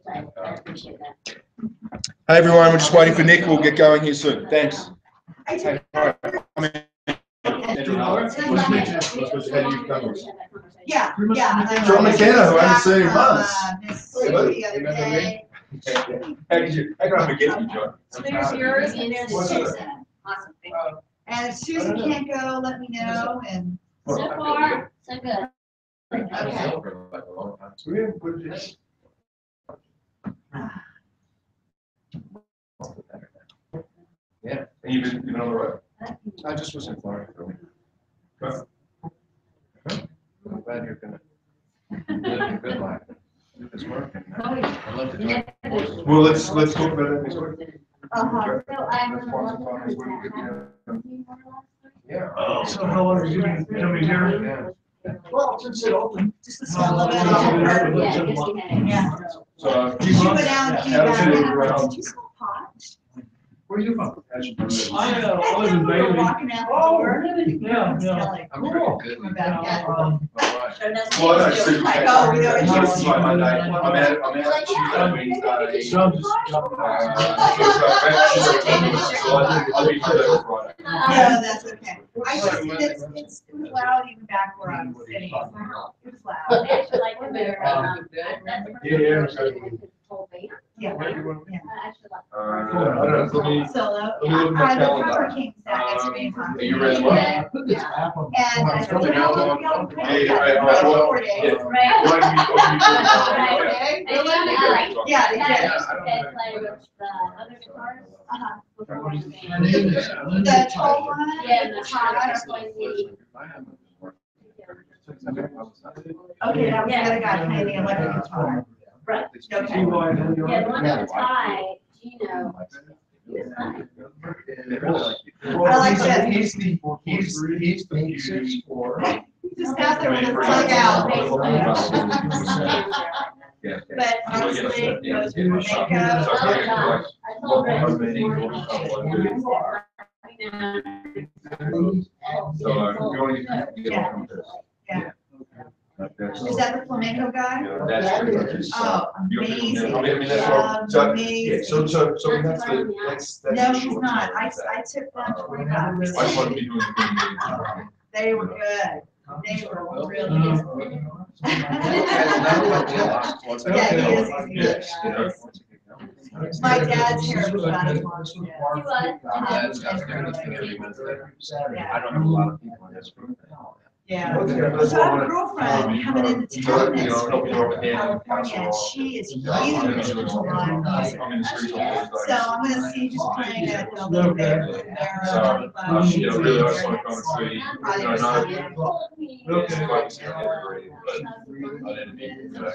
I appreciate that. Hey everyone, we're just waiting for Nick. We'll get going here soon. Thanks. Hey, hi. Yeah. John McKenna, who I haven't seen in months. The other day. How could I forget you, John? So there's yours and there's What's Susan. that? Awesome. Thank you. And if Susan can't go, let me know. And So far, so good. okay. Yeah, and you've been on the road. I just was in Florida for a week. Good. I'm glad you're gonna live a good life. It's working. I love the job. Well, let's talk about that next week. So I was Yeah. So how long have you been coming here? Well, since it opened. Just a small bit. Yeah. So. She went down and came back. And I was like, did you smoke pot? Where are you from? I I live in Bailey. walking out the Oh, door. really? Yeah, yeah. Like, I'm very good. coming back, yeah. Well, Well, no, it's Like, oh, we know This it's is my Monday. I'm out Tuesday, Wednesday. So I'm just. I'll be Friday. Yeah, that's okay. I just, it was loud even back where I was sitting. It was loud. actually like the better. Yeah. I actually like. I don't know, let me Solo. look at my The calendar. cover came back yesterday and Are you ready? And I said, you know, we'll be on the Yeah, for 4 days. yeah. Right. Okay, really? Yeah, they did. The tall one. Yeah, the the hot. Okay, that was the other guy playing the electric guitar. Right. Okay. Yeah, the one that was high, Gino. He was high. I like that. He's the huge for. He just got there with his plug out. Yeah. But honestly, goes to makeup. I told Rick this morning. So, if you want to get on this. Yeah. Is that the flamenco guy? That's pretty much it. Oh, amazing. I mean, that's what, so, yeah, Amazing. so that's the. No, she's not. I took them 25. I just want to be doing the thing. They were good. They were really good. Yeah, he is. My dad's hair was not as long as his. He was. I don't have a lot of people in this group. Yeah. So I have a girlfriend coming into town next week from California, and she is huge into live music. So I'm gonna see who's playing at the little bit with their You know, really, I just want to come and see, you know, not. Okay.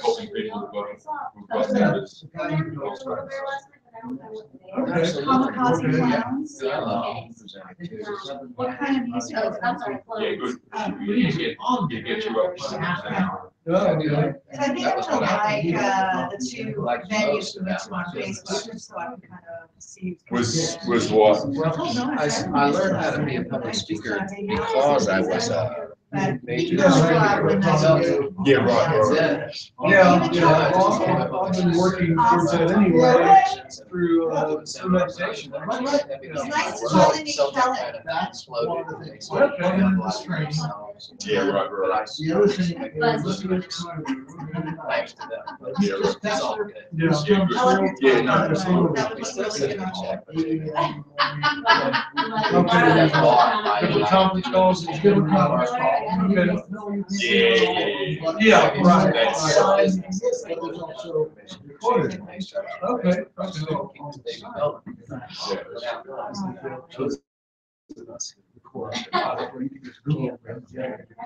Helping people who've got this. Kamikaze clowns. What kind of music? Oh, I'm sorry. Yeah, good. You get you up. So I think I'm gonna like the two venues we went to on Facebook, just so I can kind of see. Was what? I learned how to be a public speaker because I was major. Yeah, right. I've been working towards that anyway, through some meditation. It's nice to finally meet Helen. Yeah, right. The other thing is listening to Yeah, right. yeah. Yeah, no, That was really Different conference calls, it's good. Yeah, right. Okay.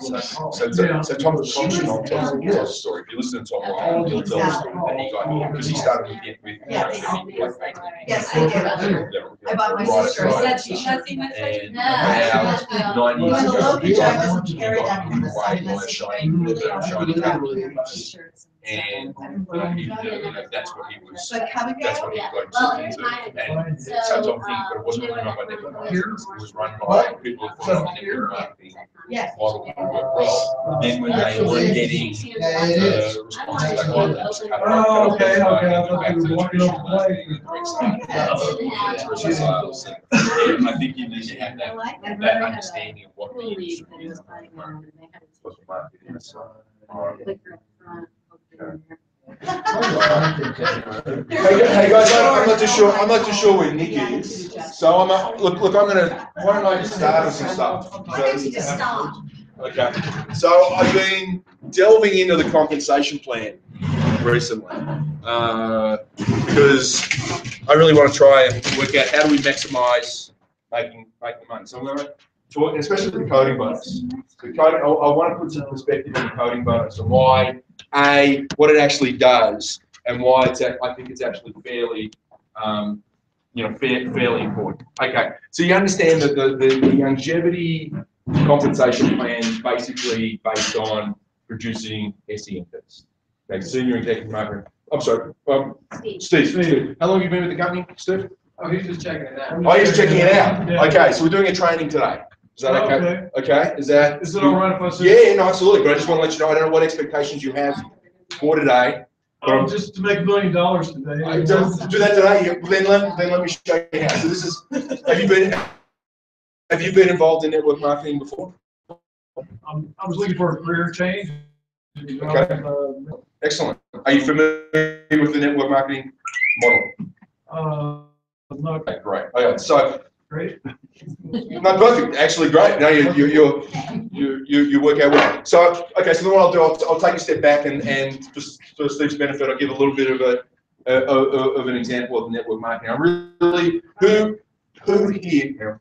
So Thomas Thompson tells a story. If you listen to Tom Ryan, he'll tell a story that he got here because he started with Yes, I did. I bought my sister a set sheet. And now, 9 years When the ago, local he got drive doesn't carry that kind of white, stuff, shiny, shiny. and that's what he was. But come and That's go. what he got Well, into. here's mine. And it So, sounds odd thing, but it wasn't run by network marketing. It was run by people who were on network marketing Yes. model that worked well. Then when they were getting responses like one that just cut it off. Oh, okay, okay, I thought they were walking off the plane. I think you need to have that understanding of what the industry is. What the market is. Hey guys, I'm not too sure. I'm not too sure where Nick is. So look. I'm gonna. Why don't I just start with some stuff? Why don't you just stop? Okay. So I've been delving into the compensation plan recently because I really want to try and work out how do we maximize making money. So I'm going to talk, especially the coding bonus. The coding, I want to put some perspective on the coding bonus and why, what it actually does, and why I think it's actually fairly, fairly important. Okay, so you understand that the Youngevity compensation plan is basically based on producing SEMPs. Okay, senior executive marketing. I'm sorry, Steve. How long have you been with the company, Steve? Oh, he's just checking it out. Oh, he's checking it out. Yeah. Okay, so we're doing a training today. Is that okay? Okay, is that? Is it all right if I say? Yeah, no, absolutely. But I just want to let you know, I don't know what expectations you have for today. Oh, just to make $1 million today. Do that today. Then let me show you how. So this is. Have you been involved in network marketing before? I was looking for a career change. Okay. Excellent. Are you familiar with the network marketing model? No. Okay, great. Okay, so. Great. No, perfect. Actually, great. No, you work out well. So, okay. So then what I'll do, I'll take a step back and just for Steve's benefit, I'll give a little bit of an example of network marketing. I really who here.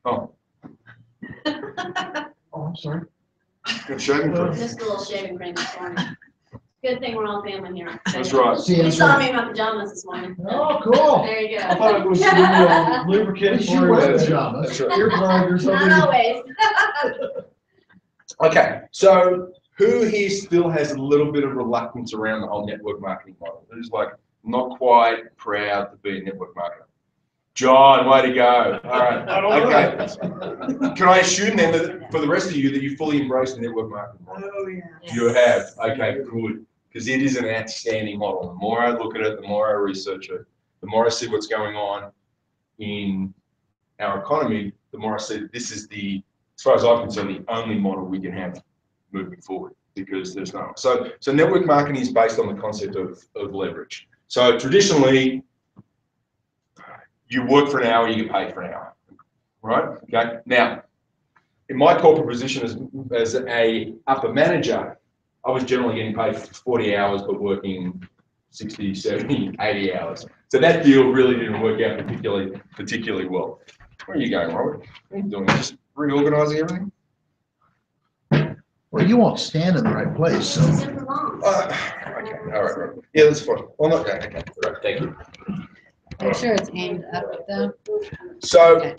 Oh. Oh, I'm sorry. Good shaving cream. Just a little shaving cream this morning. Good thing we're all family here. That's right. You saw me in my pajamas this morning. Oh, cool. There you go. I thought it was lubricant for That's right. earplug or something. Not always. Okay, so who here still has a little bit of reluctance around the whole network marketing model? Who's like not quite proud to be a network marketer? John, way to go. All right. Okay. Can I assume then that for the rest of you that you fully embrace the network marketing model? Oh, yeah. You have. Okay, good. Because it is an outstanding model. The more I look at it, the more I research it, the more I see what's going on in our economy, the more I see that this is as far as I'm concerned, the only model we can have moving forward, because there's no. So network marketing is based on the concept of leverage. So traditionally, you work for an hour, you get paid for an hour, right? Okay. Now, in my corporate position as a upper manager, I was generally getting paid for 40 hours, but working 60, 70, 80 hours. So that deal really didn't work out particularly well. Where are you going, Robert? What are you doing? Just reorganizing everything? Well, you won't stand in the right place, so. Super long. Okay, all right. Yeah, that's fine. Well, not okay. All right, thank you. Make sure it's aimed up though. So,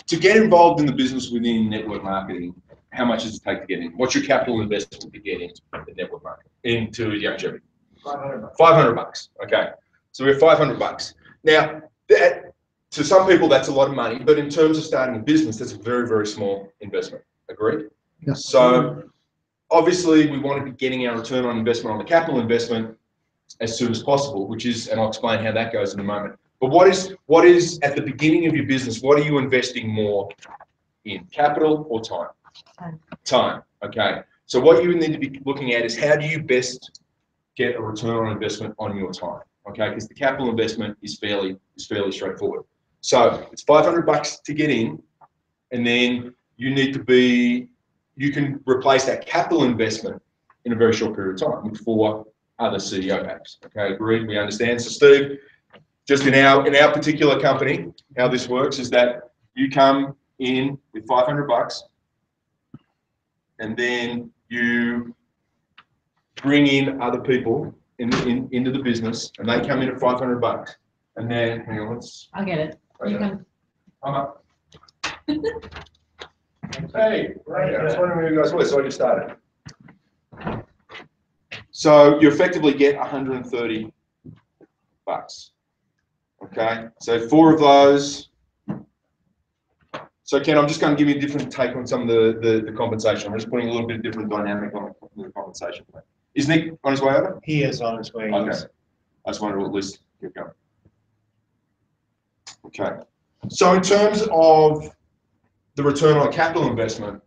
to get involved in the business within network marketing, how much does it take to get in? What's your capital investment to get into the network marketing, into Youngevity? $500. Okay, so we have $500. Now, to some people that's a lot of money, but in terms of starting a business, that's a very, very small investment. Agreed? Yes. So, obviously, we want to be getting our return on investment on the capital investment as soon as possible, which is, and I'll explain how that goes in a moment. But what is at the beginning of your business, what are you investing more in, capital or time? Time, okay. So what you need to be looking at is how do you best get a return on investment on your time, okay? Because the capital investment is fairly straightforward. So it's $500 to get in, and then you can replace that capital investment in a very short period of time with 4 other CEO packs. Okay, agreed, we understand. So Steve, just in our particular company, how this works is that you come in with $500, and then you bring in other people into the business, and they come in at $500, and then hang on, I'll get it. You can. I'm up. Hey, right, I was wondering where you guys were, so I just started. So you effectively get 130 bucks. Okay, so 4 of those. So Ken, I'm just going to give you a different take on some of the compensation. I'm just putting a little bit different dynamic on the compensation plan. Is Nick on his way over? He is on his way. Okay, I just wanted to at least get going. Okay, so in terms of the return on capital investment,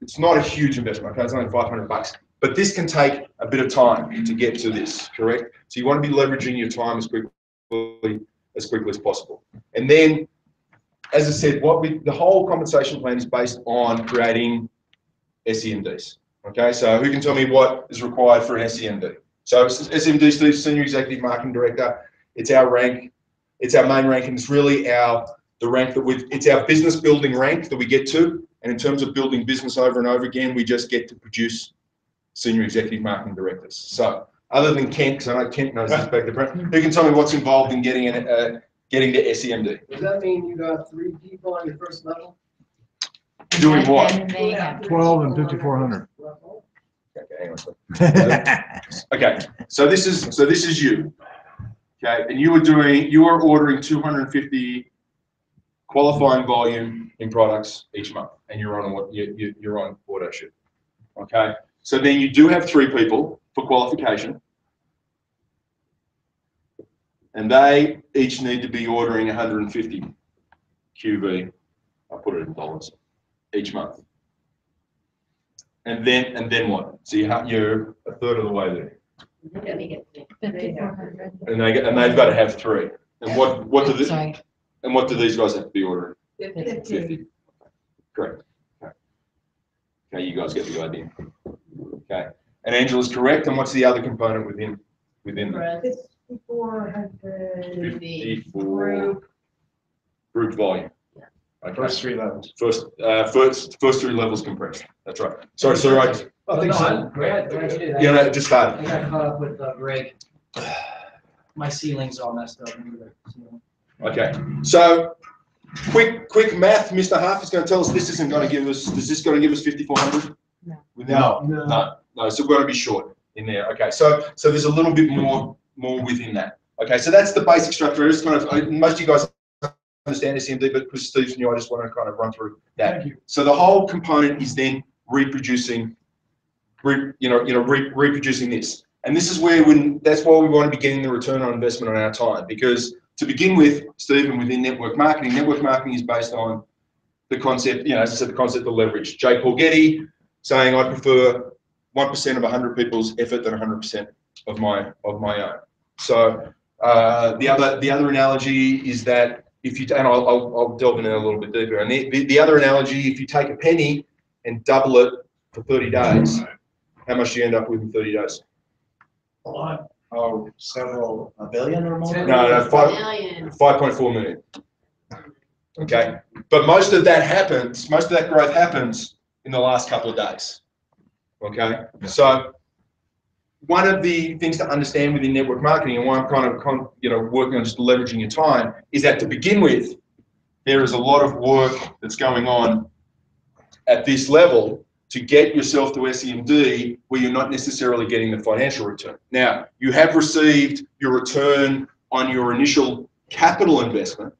it's not a huge investment, okay, it's only 500 bucks, but this can take a bit of time to get to this, correct? So you want to be leveraging your time as quickly as possible. And then, as I said, the whole compensation plan is based on creating SEMDs, okay? So who can tell me what is required for an SEMD? So SEMD, Steve, Senior Executive Marketing Director, it's our rank, it's our main rank, and it's really the rank it's our business building rank that we get to. And in terms of building business over and over again, we just get to produce Senior Executive Marketing Directors. So other than Kent, because I know Kent knows this back there, who can tell me what's involved in getting to SEMD? Does that mean you got 3 people on your first level? Doing what? And they have 12 and 5,400. Okay, hang on. Okay, so this is you. Okay, and you are ordering 250 qualifying volume in products each month, and you're on auto ship. Okay, so then you do have 3 people for qualification, and they each need to be ordering 150 QV. I'll put it in dollars each month. And then what? So you're a third of the way there. Let me get 5,400. And they've got to have 3. And what do Sorry. and what do these guys have to be ordering? 50. 50. Correct. Okay, you guys get the idea. Okay. And Angela's correct. And what's the other component within that? 5,400. 54 group volume. Okay. First 3 levels. First 3 levels compressed. That's right. Sorry, sir. I think so. I'm glad you did that. Yeah, no, it just started. I got caught up with Greg. My ceiling's all messed up. Okay. So quick math. Mr. Half is going to tell us this isn't going to give us. Is this going to give us 5,400? No. No. So we're going to be short in there. Okay. So there's a little bit more within that. Okay. So that's the basic structure. It's kind of most of you guys understand SEMD, but because Steve's new, I just want to kind of run through that. Thank you. So the whole component is then reproducing this. And this is where that's why we want to be getting the return on investment on our time, because to begin with, Stephen, within network marketing is based on the concept, as I said, the concept of leverage. Jay Paul Getty saying I prefer 1% of 100 people's effort than 100% of my own. So the other analogy is that and I'll delve into that a little bit deeper. And the other analogy, if you take a penny and double it for 30 days, how much do you end up with in 30 days? A lot. Oh, several, a billion or more? No, 5.4 million. Okay, but most of that growth happens in the last couple of days. Okay, so one of the things to understand within network marketing, and why I'm kind of working on just leveraging your time, is that to begin with, there is a lot of work that's going on at this level to get yourself to SEMD where you're not necessarily getting the financial return. Now, you have received your return on your initial capital investment,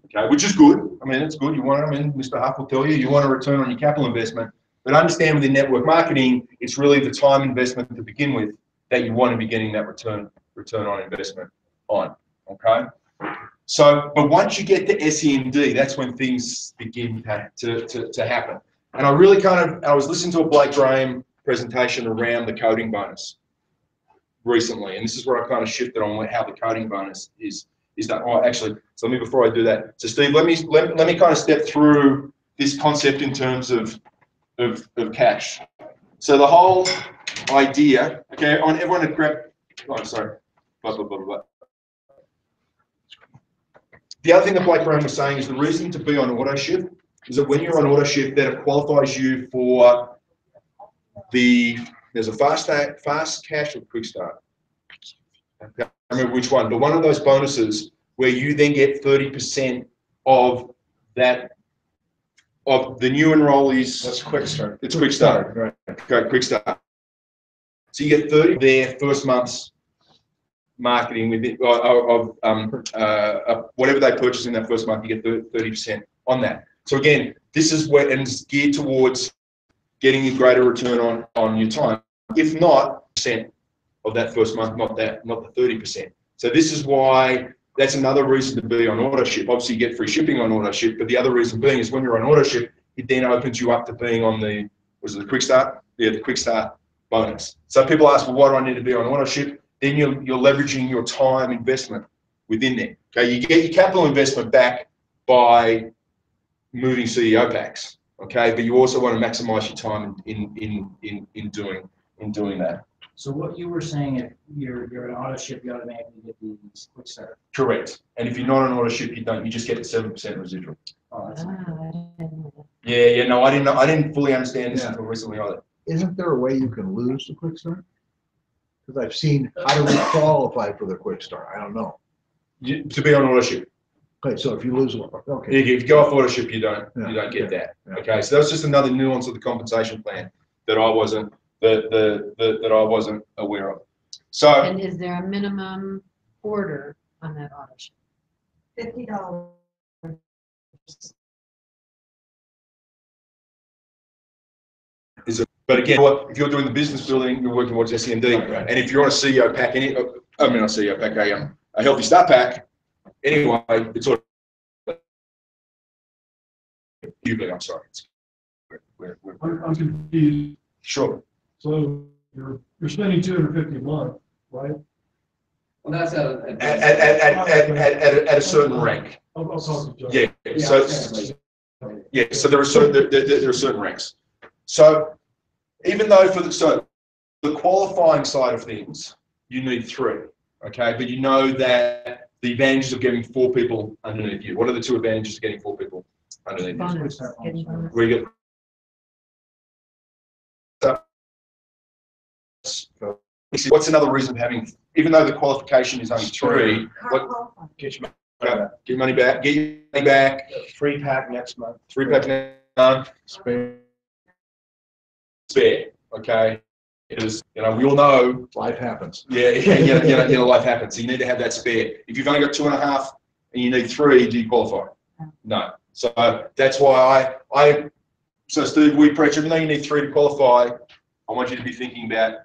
okay, which is good. I mean, it's good. Mr. Huff will tell you, you want a return on your capital investment. But understand within network marketing, it's really the time investment to begin with that you want to be getting that return on investment on, okay? So, but once you get to SEMD, that's when things begin to happen. And I really I was listening to a Blake Graham presentation around the coding bonus recently, and this is where I kind of shifted on how the coding bonus is done. Oh, actually, so before I do that, so Steve, let me kind of step through this concept in terms of cash. So the whole idea, okay, I want everyone to grab, oh, sorry, blah, blah, blah, blah. The other thing that Blake Graham was saying is the reason to be on auto ship is that when you're on auto ship, that it qualifies you for there's a fast cash or quick start. I can't remember which one, but one of those bonuses where you then get 30% of of the new enrollees. That's quick start. It's quick start. Right. Okay, quick start. So you get 30 their first month's marketing with it, whatever they purchase in that first month, you get 30% on that. So again, this is where, and it's geared towards getting a greater return on your time. If not, percent of that first month, not the 30%. So this is why that's another reason to be on auto ship. Obviously, you get free shipping on auto ship, but the other reason being is when you're on auto ship, it then opens you up to being on the quick start? Yeah, the quick start bonus. So people ask, well, why do I need to be on auto ship? Then you're leveraging your time investment within there. Okay, you get your capital investment back by moving CEO packs. Okay, but you also want to maximize your time in doing that. So what you were saying, if you're an auto ship, you automatically get these quick start. Correct. And if you're not an auto ship, you don't. You just get the 7% residual. Oh, that's Yeah. No, I didn't fully understand this until recently either. Isn't there a way you can lose the quick start? Because I've seen, how do we qualify for the quick start? I don't know. To be on auto ship. Okay, so if you lose one, okay. If you go off auto ship, you don't get that. Yeah. Okay, so that's just another nuance of the compensation plan that I wasn't that I wasn't aware of. So, And is there a minimum order on that auto ship? $50. but again, if you're doing the business building, you're working towards SEMD, Right. and if you're on a CEO pack, a healthy start pack, anyway, it's sort of. I'm sorry. I'm confused. Sure. So you're spending $250 a month, right? Well, that's At a certain rank. I'll talk to Joe. Yeah. So there are certain ranks. So even though for the qualifying side of things, you need 3. Okay, but you know that the advantages of getting 4 people underneath you. What are the 2 advantages of getting 4 people underneath you? Bonus, getting bonus. Where you get. What's another reason of having, even though the qualification is only 3, what Get your get money back, get your money back, free pack next month. 3 packs next spare, okay? Because we all know Life happens. life happens. So you need to have that spare. If you've only got 2.5 and you need 3, do you qualify? No. So that's why so Steve, we preach, even though you need 3 to qualify, I want you to be thinking about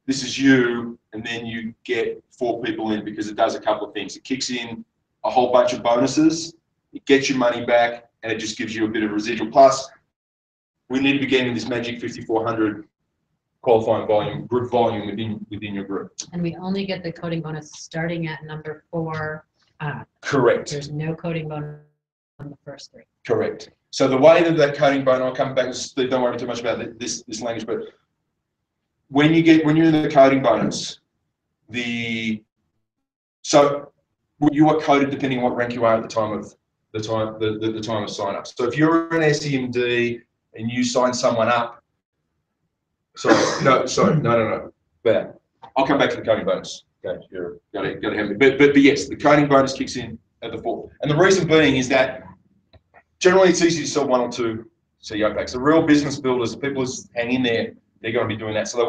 this is you, and then you get 4 people in, because it does a couple of things. It kicks in a whole bunch of bonuses, it gets your money back, and it just gives you a bit of residual. Plus, we need to be getting this magic 5,400 qualifying volume, group volume within your group. And we only get the coding bonus starting at number 4. Correct. There's no coding bonus on the first 3. Correct. So the way that coding bonus, I'll come back, Steve, don't worry too much about this language, but when you're in the coding bonus, so you are coded depending on what rank you are at the time of the time of sign up. So if you're an SEMD and you sign someone up, no. But I'll come back to the coding bonus. Okay, you're gotta have it. But yes, the coding bonus kicks in at the 4. And the reason being is that generally it's easy to sell 1 or 2 CEO packs. The real business builders, the people who hang in there, they're going to be doing that. So the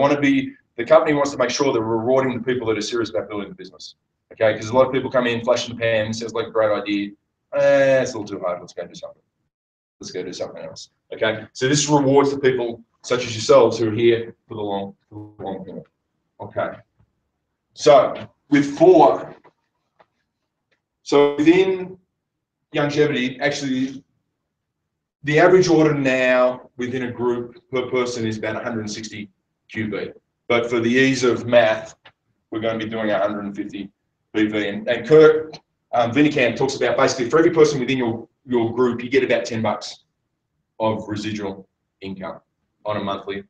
company wants to make sure they're rewarding the people that are serious about building the business. Okay, because a lot of people come in, flash in the pan, sounds like a great idea. It's a little too hard, let's go do something. Let's go do something else. Okay, so this rewards the people such as yourselves who are here for the long haul. Okay, so with 4, so within Youngevity, actually, the average order now within a group per person is about 160 QB. But for the ease of math, we're going to be doing 150 BV. And Kirk Vinicam talks about basically for every person within your group, you get about $10 of residual income on a monthly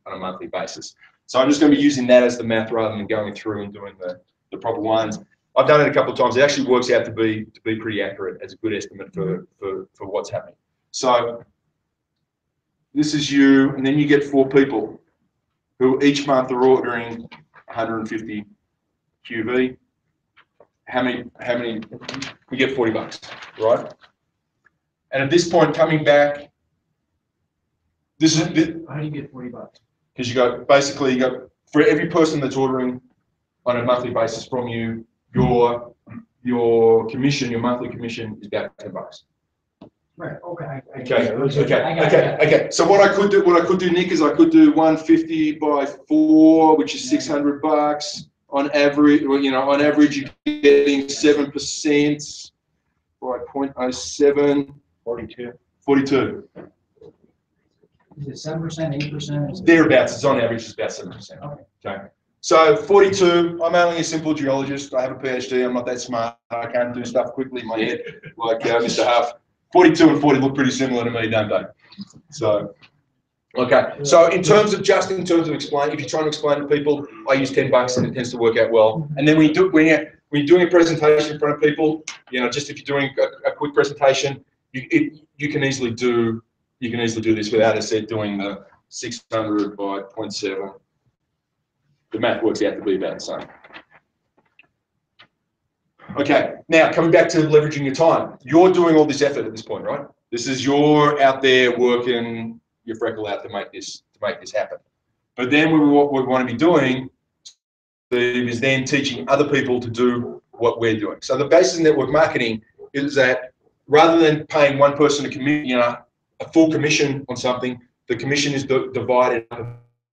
basis. So I'm just going to be using that as the math rather than going through and doing the proper ones. I've done it a couple of times. It actually works out to be pretty accurate as a good estimate for what's happening. So this is you, and then you get 4 people who each month are ordering 150 QV. How many? You get $40, right? And at this point, coming back this is, How do you get $40? because you got, basically, you got, for every person that's ordering on a monthly basis from you, your commission, your monthly commission is about $10. Right, okay. Okay. So what I could do, Nick, is I could do 150 by 4, which is $600 on average. Well, on average, you're getting 7% by 0.07. 42. Is it 7%, 8%? Thereabouts. It's on average, it's about 7%. Okay. So 42. I'm only a simple geologist. I have a PhD. I'm not that smart. I can't do stuff quickly in my head like Mr. Huff. 42 and 40 look pretty similar to me, don't they? So, okay. So in terms of explain, if you're trying to explain to people, I use $10 and it tends to work out well. And then when you're doing a presentation in front of people, just if you're doing a quick presentation, you can easily do this without, as I said, doing the 600 by 0.7. The math works out to be about the same. Okay, now coming back to leveraging your time. You're doing all this effort at this point, right? This is you're out there working your freckle out to make this happen. But then what we want to be doing is then teaching other people to do what we're doing. So the basis of network marketing is that rather than paying one person a full commission on something, the commission is divided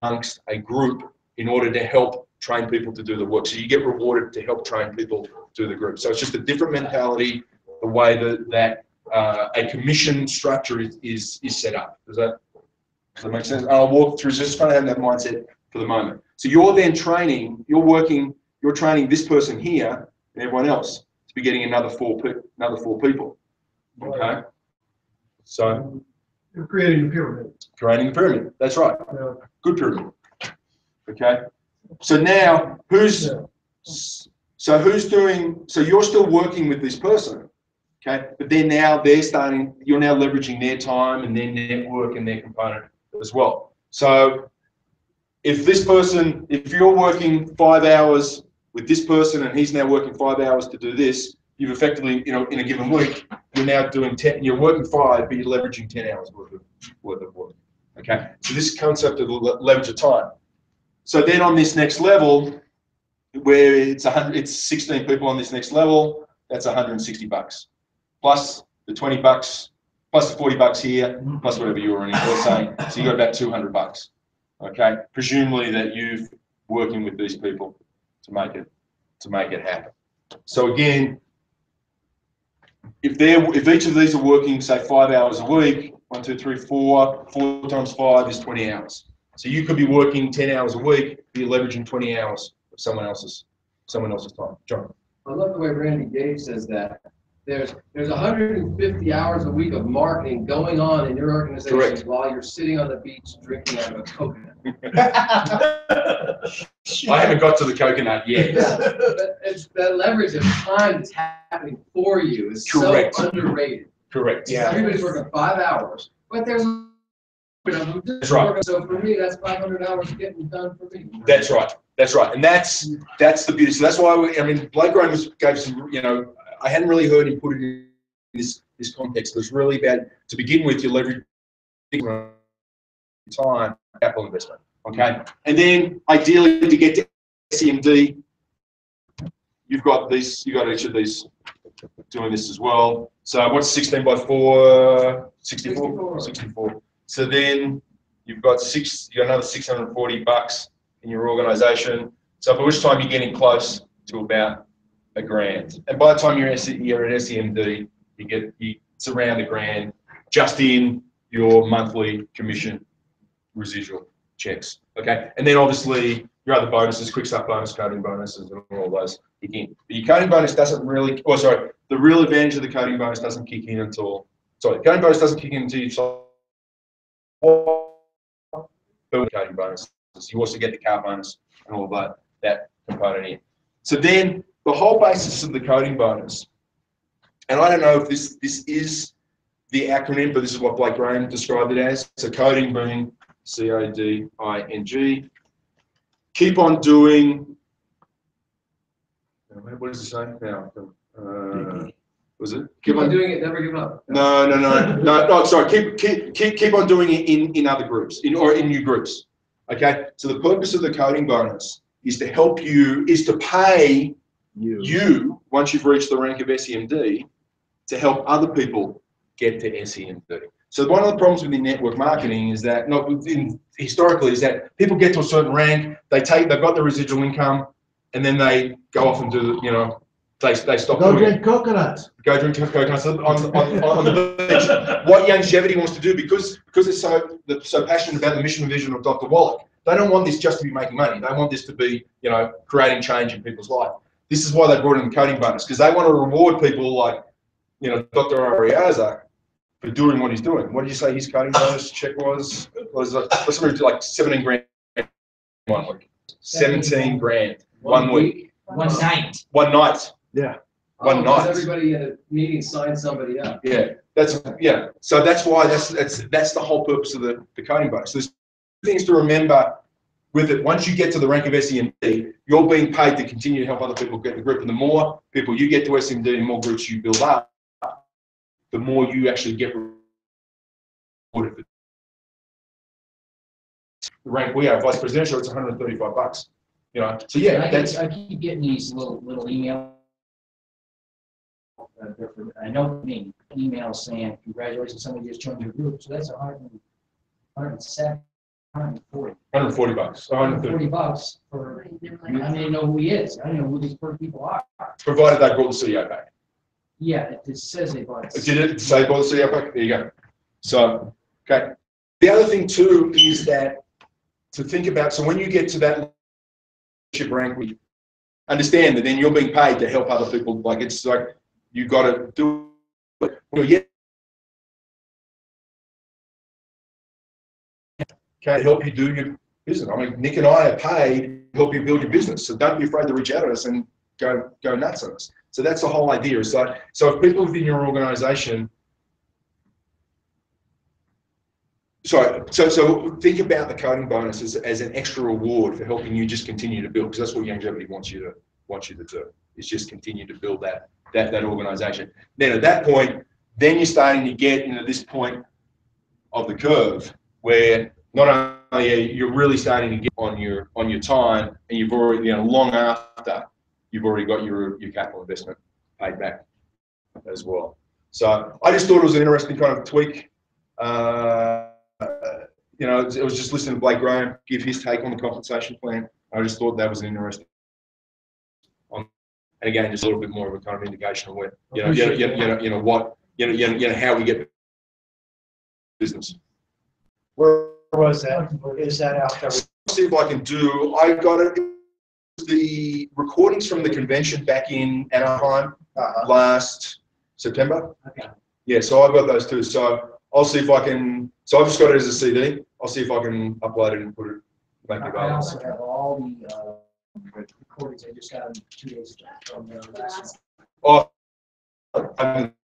amongst a group in order to help train people to do the work. So you get rewarded to help train people do the group. So it's just a different mentality, the way that a commission structure is set up. Does that make sense? I'll walk through just kind of having that mindset for the moment. So you're then training, you're training this person here and everyone else to be getting another four people. Okay. So You're creating a pyramid. creating a pyramid. That's right. Yeah. Good pyramid. Okay. So now so you're still working with this person, okay? But then you're now leveraging their time and their network and their component as well. So if you're working 5 hours with this person and he's now working 5 hours to do this, you've effectively, in a given week, you're now doing 10, you're working 5, but you're leveraging 10 hours worth of work, okay? So this concept of leverage of time. So then on this next level, where it's 16 people on this next level, that's $160 plus the $20 plus the $40 here plus whatever you're earning. Saying, so you got about $200. Okay, presumably that you're working with these people to make it happen. So again, if each of these are working say 5 hours a week, 1, 2, 3, 4 times 5 is 20 hours. So you could be working 10 hours a week, but you're leveraging 20 hours of someone else's time. John. I love the way Randy Gage says that. There's 150 hours a week of marketing going on in your organization. Correct. While you're sitting on the beach drinking out of a coconut. I haven't got to the coconut yet. That leverage of time that's happening for you is Correct. So underrated. Correct. Yeah. Everybody's working 5 hours, but there's that's right. So for me, that's 500 hours getting done for me. That's right. That's right. And that's the beauty. So that's why Blake Graham gave some, I hadn't really heard him put it in this context. It was really about, to begin with, your leverage time, capital investment. Okay. And then ideally to get to SEMD, you've got each of these doing this as well. So what's 16 by 4? 64. So then you've got another $640 in your organization. So by which time you're getting close to about $1,000. And by the time you're at SEMD, it's around $1,000 just in your monthly commission residual checks. Okay. And then obviously your other bonuses, quick start bonus, coding bonuses, and all those kick in. But your coding bonus doesn't really, the real advantage of the coding bonus doesn't kick in until, the coding bonus doesn't kick in until you've sold coding bonuses. You also get the car bonus and all of that component in. So then the whole basis of the coding bonus, and I don't know if this is the acronym, but this is what Blake Graham described it as. So coding being CODING. Keep on doing. What does it say now? Was it? Keep on doing it, never give up. No, sorry, keep on doing it in other groups, in new groups. Okay, so the purpose of the coding bonus is to help you, is to pay you once you've reached the rank of SEMD to help other people get to SEMD. So one of the problems with network marketing is that, historically, is that people get to a certain rank, they've got the residual income, and then they go off and do, they stop Go doing drink it. coconuts. Go drink coconuts on the beach. What Youngevity wants to do, because they're so passionate about the mission and vision of Dr. Wallach, they don't want this just to be making money. They want this to be, creating change in people's life. This is why they brought in the coding bonus, because they want to reward people like, Dr. Ariaza for doing what he's doing. What did you say his coding bonus check was like 17 grand 1 week. 17 grand 1 week. One night. 1 night. Yeah. One night. Everybody at a meeting signed somebody up. Yeah, So that's why that's the whole purpose of the coding bonus. So there's things to remember with it. Once you get to the rank of SEMD, you're being paid to continue to help other people get the group. And the more people you get to SEMD, the more groups you build up, the more you actually get rewarded. The rank we have, vice presidential, it's $135. So yeah, I keep getting these little emails. I know me, emails saying, congratulations, somebody just joined your group. So that's 107, 140. $140. $140 for, I don't even know who he is. I don't know who these people are. Provided they brought the CEO back. Yeah, it says they bought it. Did it say brought the CEO back? There you go. So, okay. The other thing too is that to think about, so when you get to that leadership rank, we understand that then you're being paid to help other people. Like it's like, you got to do it. Can't help you do your business. I mean, Nick and I are paid to help you build your business. So don't be afraid to reach out to us and go nuts on us. So that's the whole idea. So if people within your organization, so think about the coding bonus as an extra reward for helping you just continue to build, because that's what Youngevity wants you to do, is just continue to build that organization. Then at that point, then you're starting to get into this point of the curve where not only you're really starting to get on your time, and you've already, long after you've already got your capital investment paid back as well. So I just thought it was an interesting kind of tweak. It was just listening to Blake Graham give his take on the compensation plan. I just thought that was an interesting. And again, just a little bit more of a kind of indication of where, how we get business. Where was that? Is that out there? See if I can do. I got it. The recordings from the convention back in Anaheim last September. Okay. Yeah, so I've got those too. So I'll see if I can. So I've just got it as a CD. I'll see if I can upload it and put it. Make it I available. also have all the recordings I just got 2 days ago from the last Oh, one.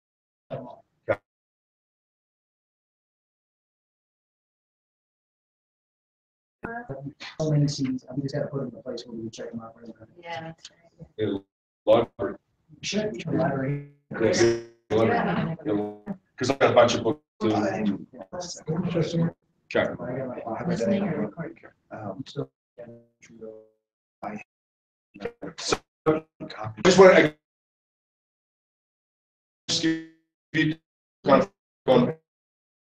So many CDs. I just got to put them in a place where we can check them out. Yeah, that's right. yeah, library. Should be library. Because I got a bunch of books. Interesting. Okay. Listening or recording? I just want to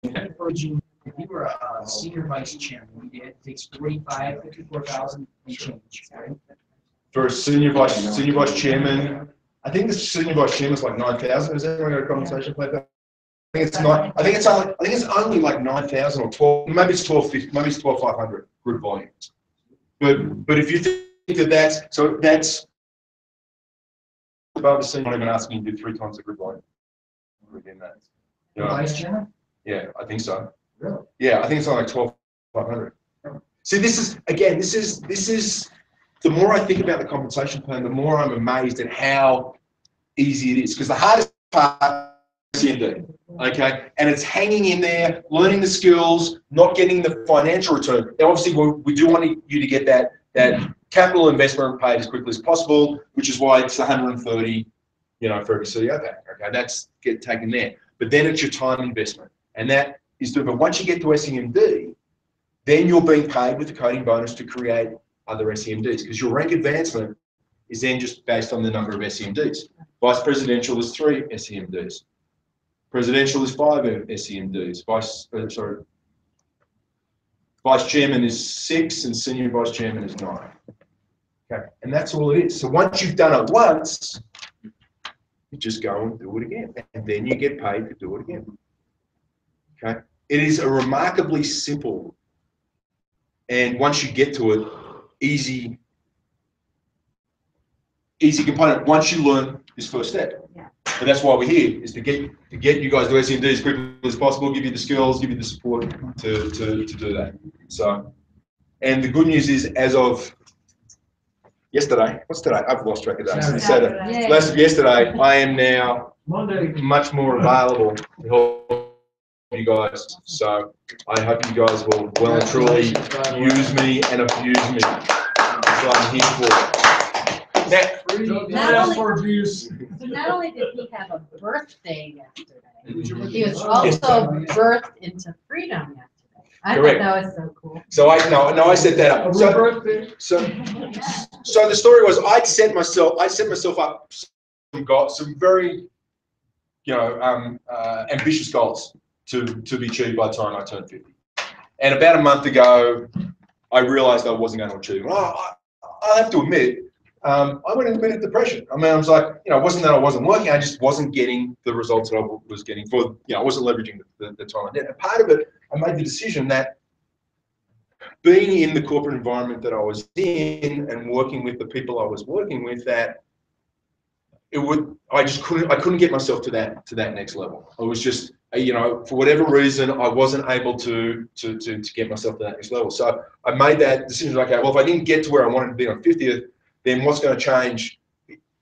Encouraging, if you were a senior vice chairman, it takes 54,000 and change, right? for a senior vice chairman. I think the senior vice chairman is like 9,000. Has anyone got a compensation plan? I think it's not. I think it's only like 9,000 or 12. Maybe it's 12,50. Maybe it's 12,500 group volumes. But if you think that's above the senior, I'm even asking you to do 3 times the group volume. Within that. Vice chairman? Yeah, I think so. Really? Yeah, I think it's only like 12,500. See, this is the more I think about the compensation plan, the more I'm amazed at how easy it is. Because the hardest part is CMD, okay? And it's hanging in there, learning the skills, not getting the financial return. Now, obviously, we do want you to get that capital investment paid as quickly as possible, which is why it's 130 for every CEO pack. Okay, that's get taken there. But then it's your time investment, and that is doing. But once you get to SEMD, then you're being paid with the coding bonus to create other SEMDs, because your rank advancement is then just based on the number of SEMDs. Vice presidential is 3 SEMDs. Presidential is 5 SEMDs. Vice chairman is 6, and senior vice chairman is 9. Okay, and that's all it is. So once you've done it once, you just go and do it again, and then you get paid to do it again. Okay, it is a remarkably simple, and once you get to it, easy component. Once you learn this first step, and that's why we're here, is to get you guys to SEMD as quickly as possible, give you the skills, give you the support to do that. So, and the good news is, as of yesterday, what's today? I've lost track of days. Saturday. As of yesterday, I am now much more available to help you guys. So I hope you guys will well and truly use me and abuse me. That's what I'm here for. Not only did he have a birthday yesterday, he was also birthed into freedom yesterday. I Correct. thought that was so cool. So I set that up. So the story was I set myself up some very ambitious goals to be achieved by the time I turned 50. And about a month ago, I realized I wasn't going to achieve it. I have to admit, I went into a bit of depression. I mean, I was like, it wasn't that I wasn't working, I just wasn't getting the results that I was getting for, I wasn't leveraging the time I did. And part of it, I made the decision that being in the corporate environment that I was in and working with the people I was working with, that I couldn't get myself to that next level. I was just, for whatever reason, I wasn't able to get myself to that next level. So I made that decision, okay, well, if I didn't get to where I wanted to be on 50th, then what's going to change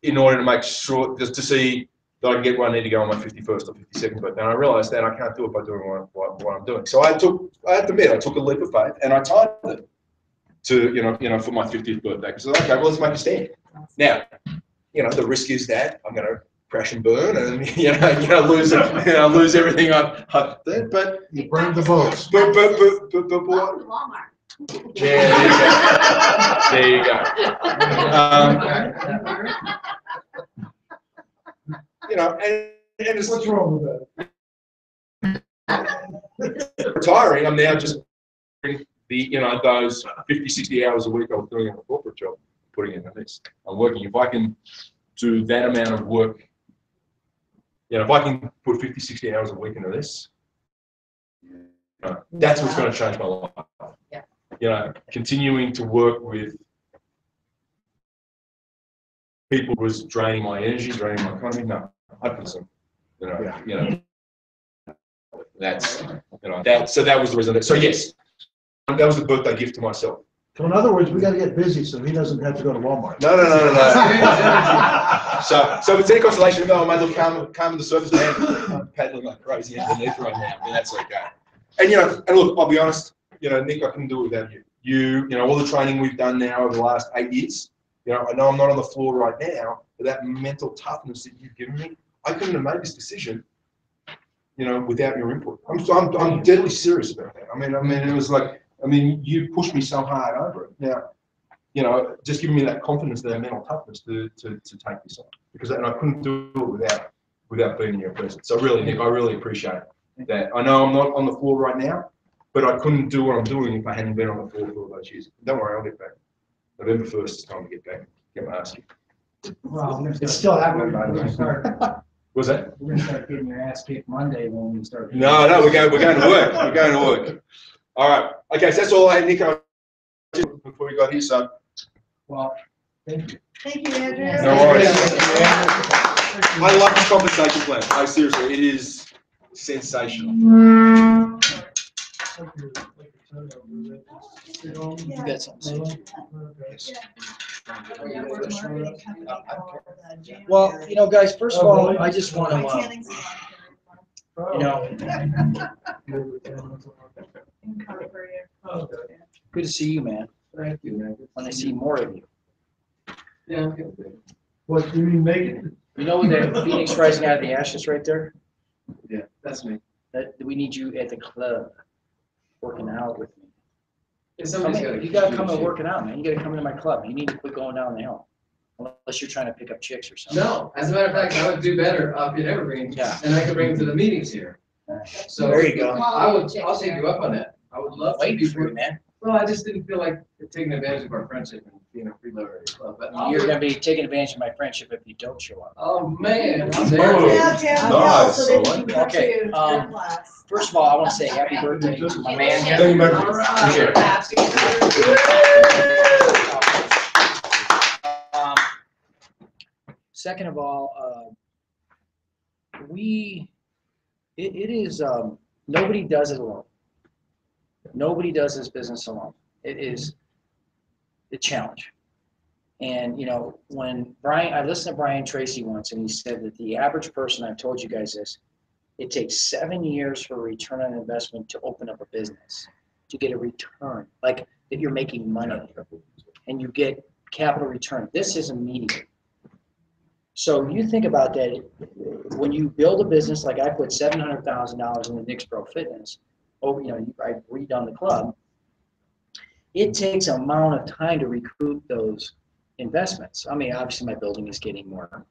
in order to make sure, just to see that I can get where I need to go on my 51st or 52nd birthday. And I realized that I can't do it by doing what I'm doing. So I have to admit, I took a leap of faith and I timed it to, for my 50th birthday. Because okay, well, let's make a stand. Now, the risk is that I'm going to crash and burn and, lose everything I've done. But you burned the boats. But Walmart. Yeah, there you go. And it's What's wrong with that? retiring. I'm now just those 50, 60 hours a week I was doing in a corporate job, putting in this. I'm working. If I can do that amount of work, if I can put 50, 60 hours a week into this, that's what's going to change my life. Yeah. Continuing to work with people was draining my energy, draining my economy. No, I put some, that's, so that was the reason. So yes, that was the birthday gift to myself. So in other words, we got to get busy so he doesn't have to go to Walmart. No. So if it's any consolation, I might look calm on the surface, man. I'm paddling like crazy underneath right now, but that's okay. And and look, I'll be honest, Nick, I couldn't do it without you. All the training we've done now over the last 8 years, I know I'm not on the floor right now, but that mental toughness that you've given me, I couldn't have made this decision, without your input. I'm deadly serious about that. I mean, it was like, you pushed me so hard over it. Now, just giving me that confidence, that mental toughness to take this on, and I couldn't do it without being in your presence. So really, Nick, I really appreciate that. I know I'm not on the floor right now, but I couldn't do what I'm doing if I hadn't been on the floor for all those years. Don't worry, I'll get back. November 1st is time to get back. Get my ass kicked. Well, it's still happening, by the way. Was that? We're gonna start getting your ass kicked Monday when we start. No, we're going to work. We're going to work. All right. Okay, so that's all I had, Nick, before we got here. So, well, thank you. Thank you, Andrew. No worries. I love this compensation plan. Seriously, it is sensational. You got something. Well, guys, first of all, I just want to, good to see you, man. Thank you, man. When I see more of you. Yeah. What, you mean make it You know that Phoenix rising out of the ashes right there? Yeah, that's me. That we need you at the club, working out with me. If somebody's Come in, gotta you gotta keep come and doing work it out, man. You gotta come into my club. You need to quit going down the hill. Unless you're trying to pick up chicks or shit. something. No, as a matter of fact, I would do better up in Evergreen, Yeah. and I could bring them to the meetings here. So There you go. I'll take you up on that. I would love to Wait be for you, man. Well, I just didn't feel like taking advantage of our friendship and being a freeloader at the club, but I'll You're do gonna it. be taking advantage of my friendship if you don't show up. Oh, man. I'm Oh. there. Yeah, Tim, Nice. so that you can go Okay, to your class. First of all, I want to say happy birthday to my man. Thank you, man. Appreciate Um, Second of all, it is, nobody does it alone. Nobody does this business alone. It is a challenge. And, you know, when I listened to Brian Tracy once, and he said that the average person, I've told you guys this, it takes 7 years for a return on investment to open up a business, to get a return, like that you're making money and you get capital return. This is immediate. So you think about that, when you build a business, like I put $700,000 into Nick's Pro Fitness, I redone the club, it takes an amount of time to recoup those investments. I mean, obviously my building is getting more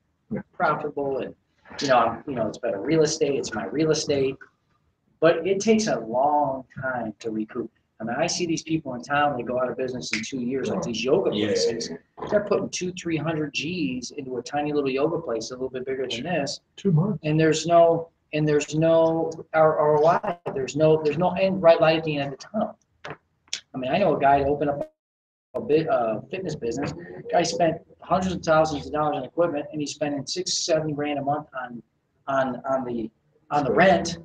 profitable, and it's better real estate, it's my real estate, but it takes a long time to recoup. I mean, I see these people in town, they go out of business in 2 years, like these yoga places. They're putting 200-300 G's into a tiny little yoga place, a little bit bigger than this. 2 months. And there's no ROI. There's no end right light at the end of the tunnel. I mean, I know a guy that opened up a fitness business. Guy spent hundreds of thousands of dollars on equipment, and he's spending $6-7 grand a month on the rent.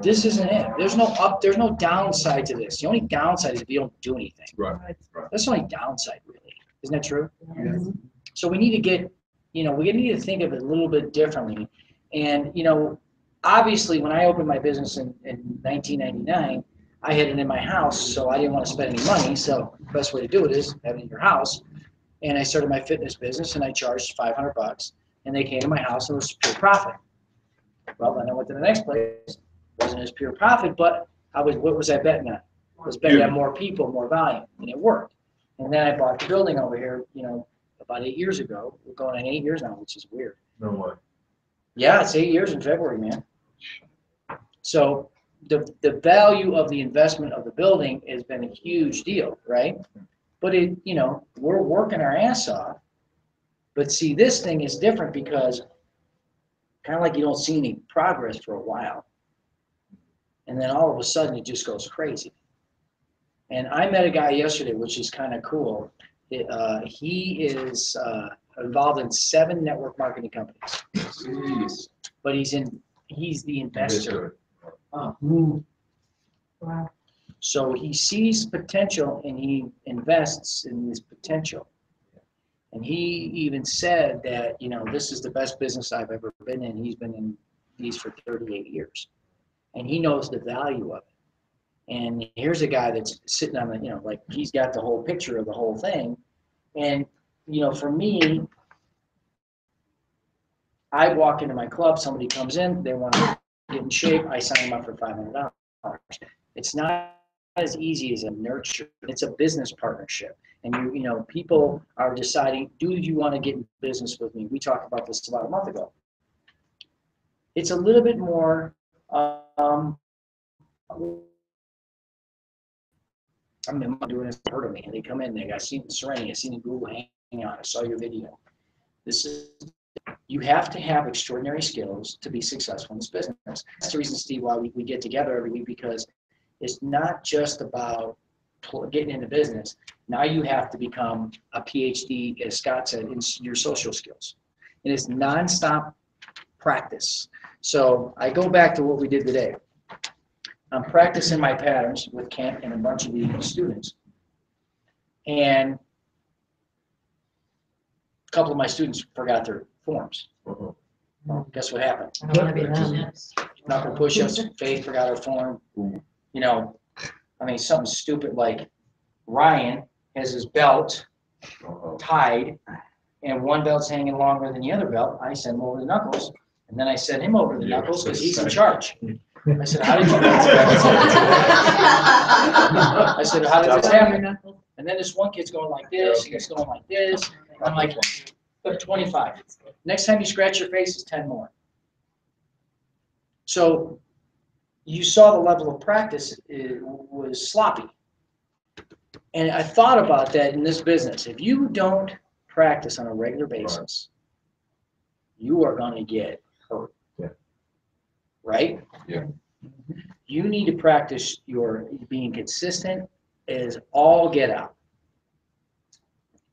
This isn't it. There's no downside to this. The only downside is if you don't do anything. Right. That's the only downside, really. Isn't that true? Yeah. So we need to get, we need to think of it a little bit differently. And, obviously when I opened my business in 1999, I had it in my house, so I didn't want to spend any money. So the best way to do it is have it in your house. And I started my fitness business, and I charged $500, and they came to my house, and it was pure profit. Well, then I went to the next place. It wasn't as pure profit, but what was I betting on? I was betting on more people, more volume, and it worked. And then I bought the building over here, about 8 years ago. We're going on 8 years now, which is weird. No way. Yeah, it's 8 years in February, man. So the value of the investment of the building has been a huge deal, right? But we're working our ass off. But see, this thing is different because kind of like you don't see any progress for a while. And then all of a sudden it just goes crazy. And I met a guy yesterday, which is kind of cool. He is involved in 7 network marketing companies. Jeez. But he's the investor. Wow. So he sees potential and he invests in this potential. And he even said that, this is the best business I've ever been in. He's been in these for 38 years. And he knows the value of it. And here's a guy that's sitting on the, he's got the whole picture of the whole thing. And, for me, I walk into my club, somebody comes in, they want to get in shape, I sign them up for $500. It's not as easy as a nurture. It's a business partnership. And people are deciding, do you want to get in business with me? We talked about this about a month ago. It's a little bit more, I'm doing this part of me, and they come in, they got seen Serenity, I seen the Google Hangout, I saw your video. You have to have extraordinary skills to be successful in this business. That's the reason, Steve, why we get together every week, because it's not just about getting into business. Now you have to become a PhD, as Scott said, in your social skills. And it's nonstop practice. So I go back to what we did today. I'm practicing my patterns with Kent and a bunch of the students. And a couple of my students forgot their forms. Well, guess what happened? I don't want to be them. Knuckle push-ups, Faith forgot her form. Something stupid like Ryan has his belt tied and one belt's hanging longer than the other belt, I send him over the knuckles. And then I send him over the knuckles because he's in charge. I said, how did you I said, how did this happen? And then this one kid's going like this, and he's going like this. I'm like, 25. Next time you scratch your face, it's 10 more. So you saw the level of practice was sloppy. And I thought about that in this business. If you don't practice on a regular basis, you are going to get hurt. Yeah. Right? Yeah. You need to practice your being consistent as all get out.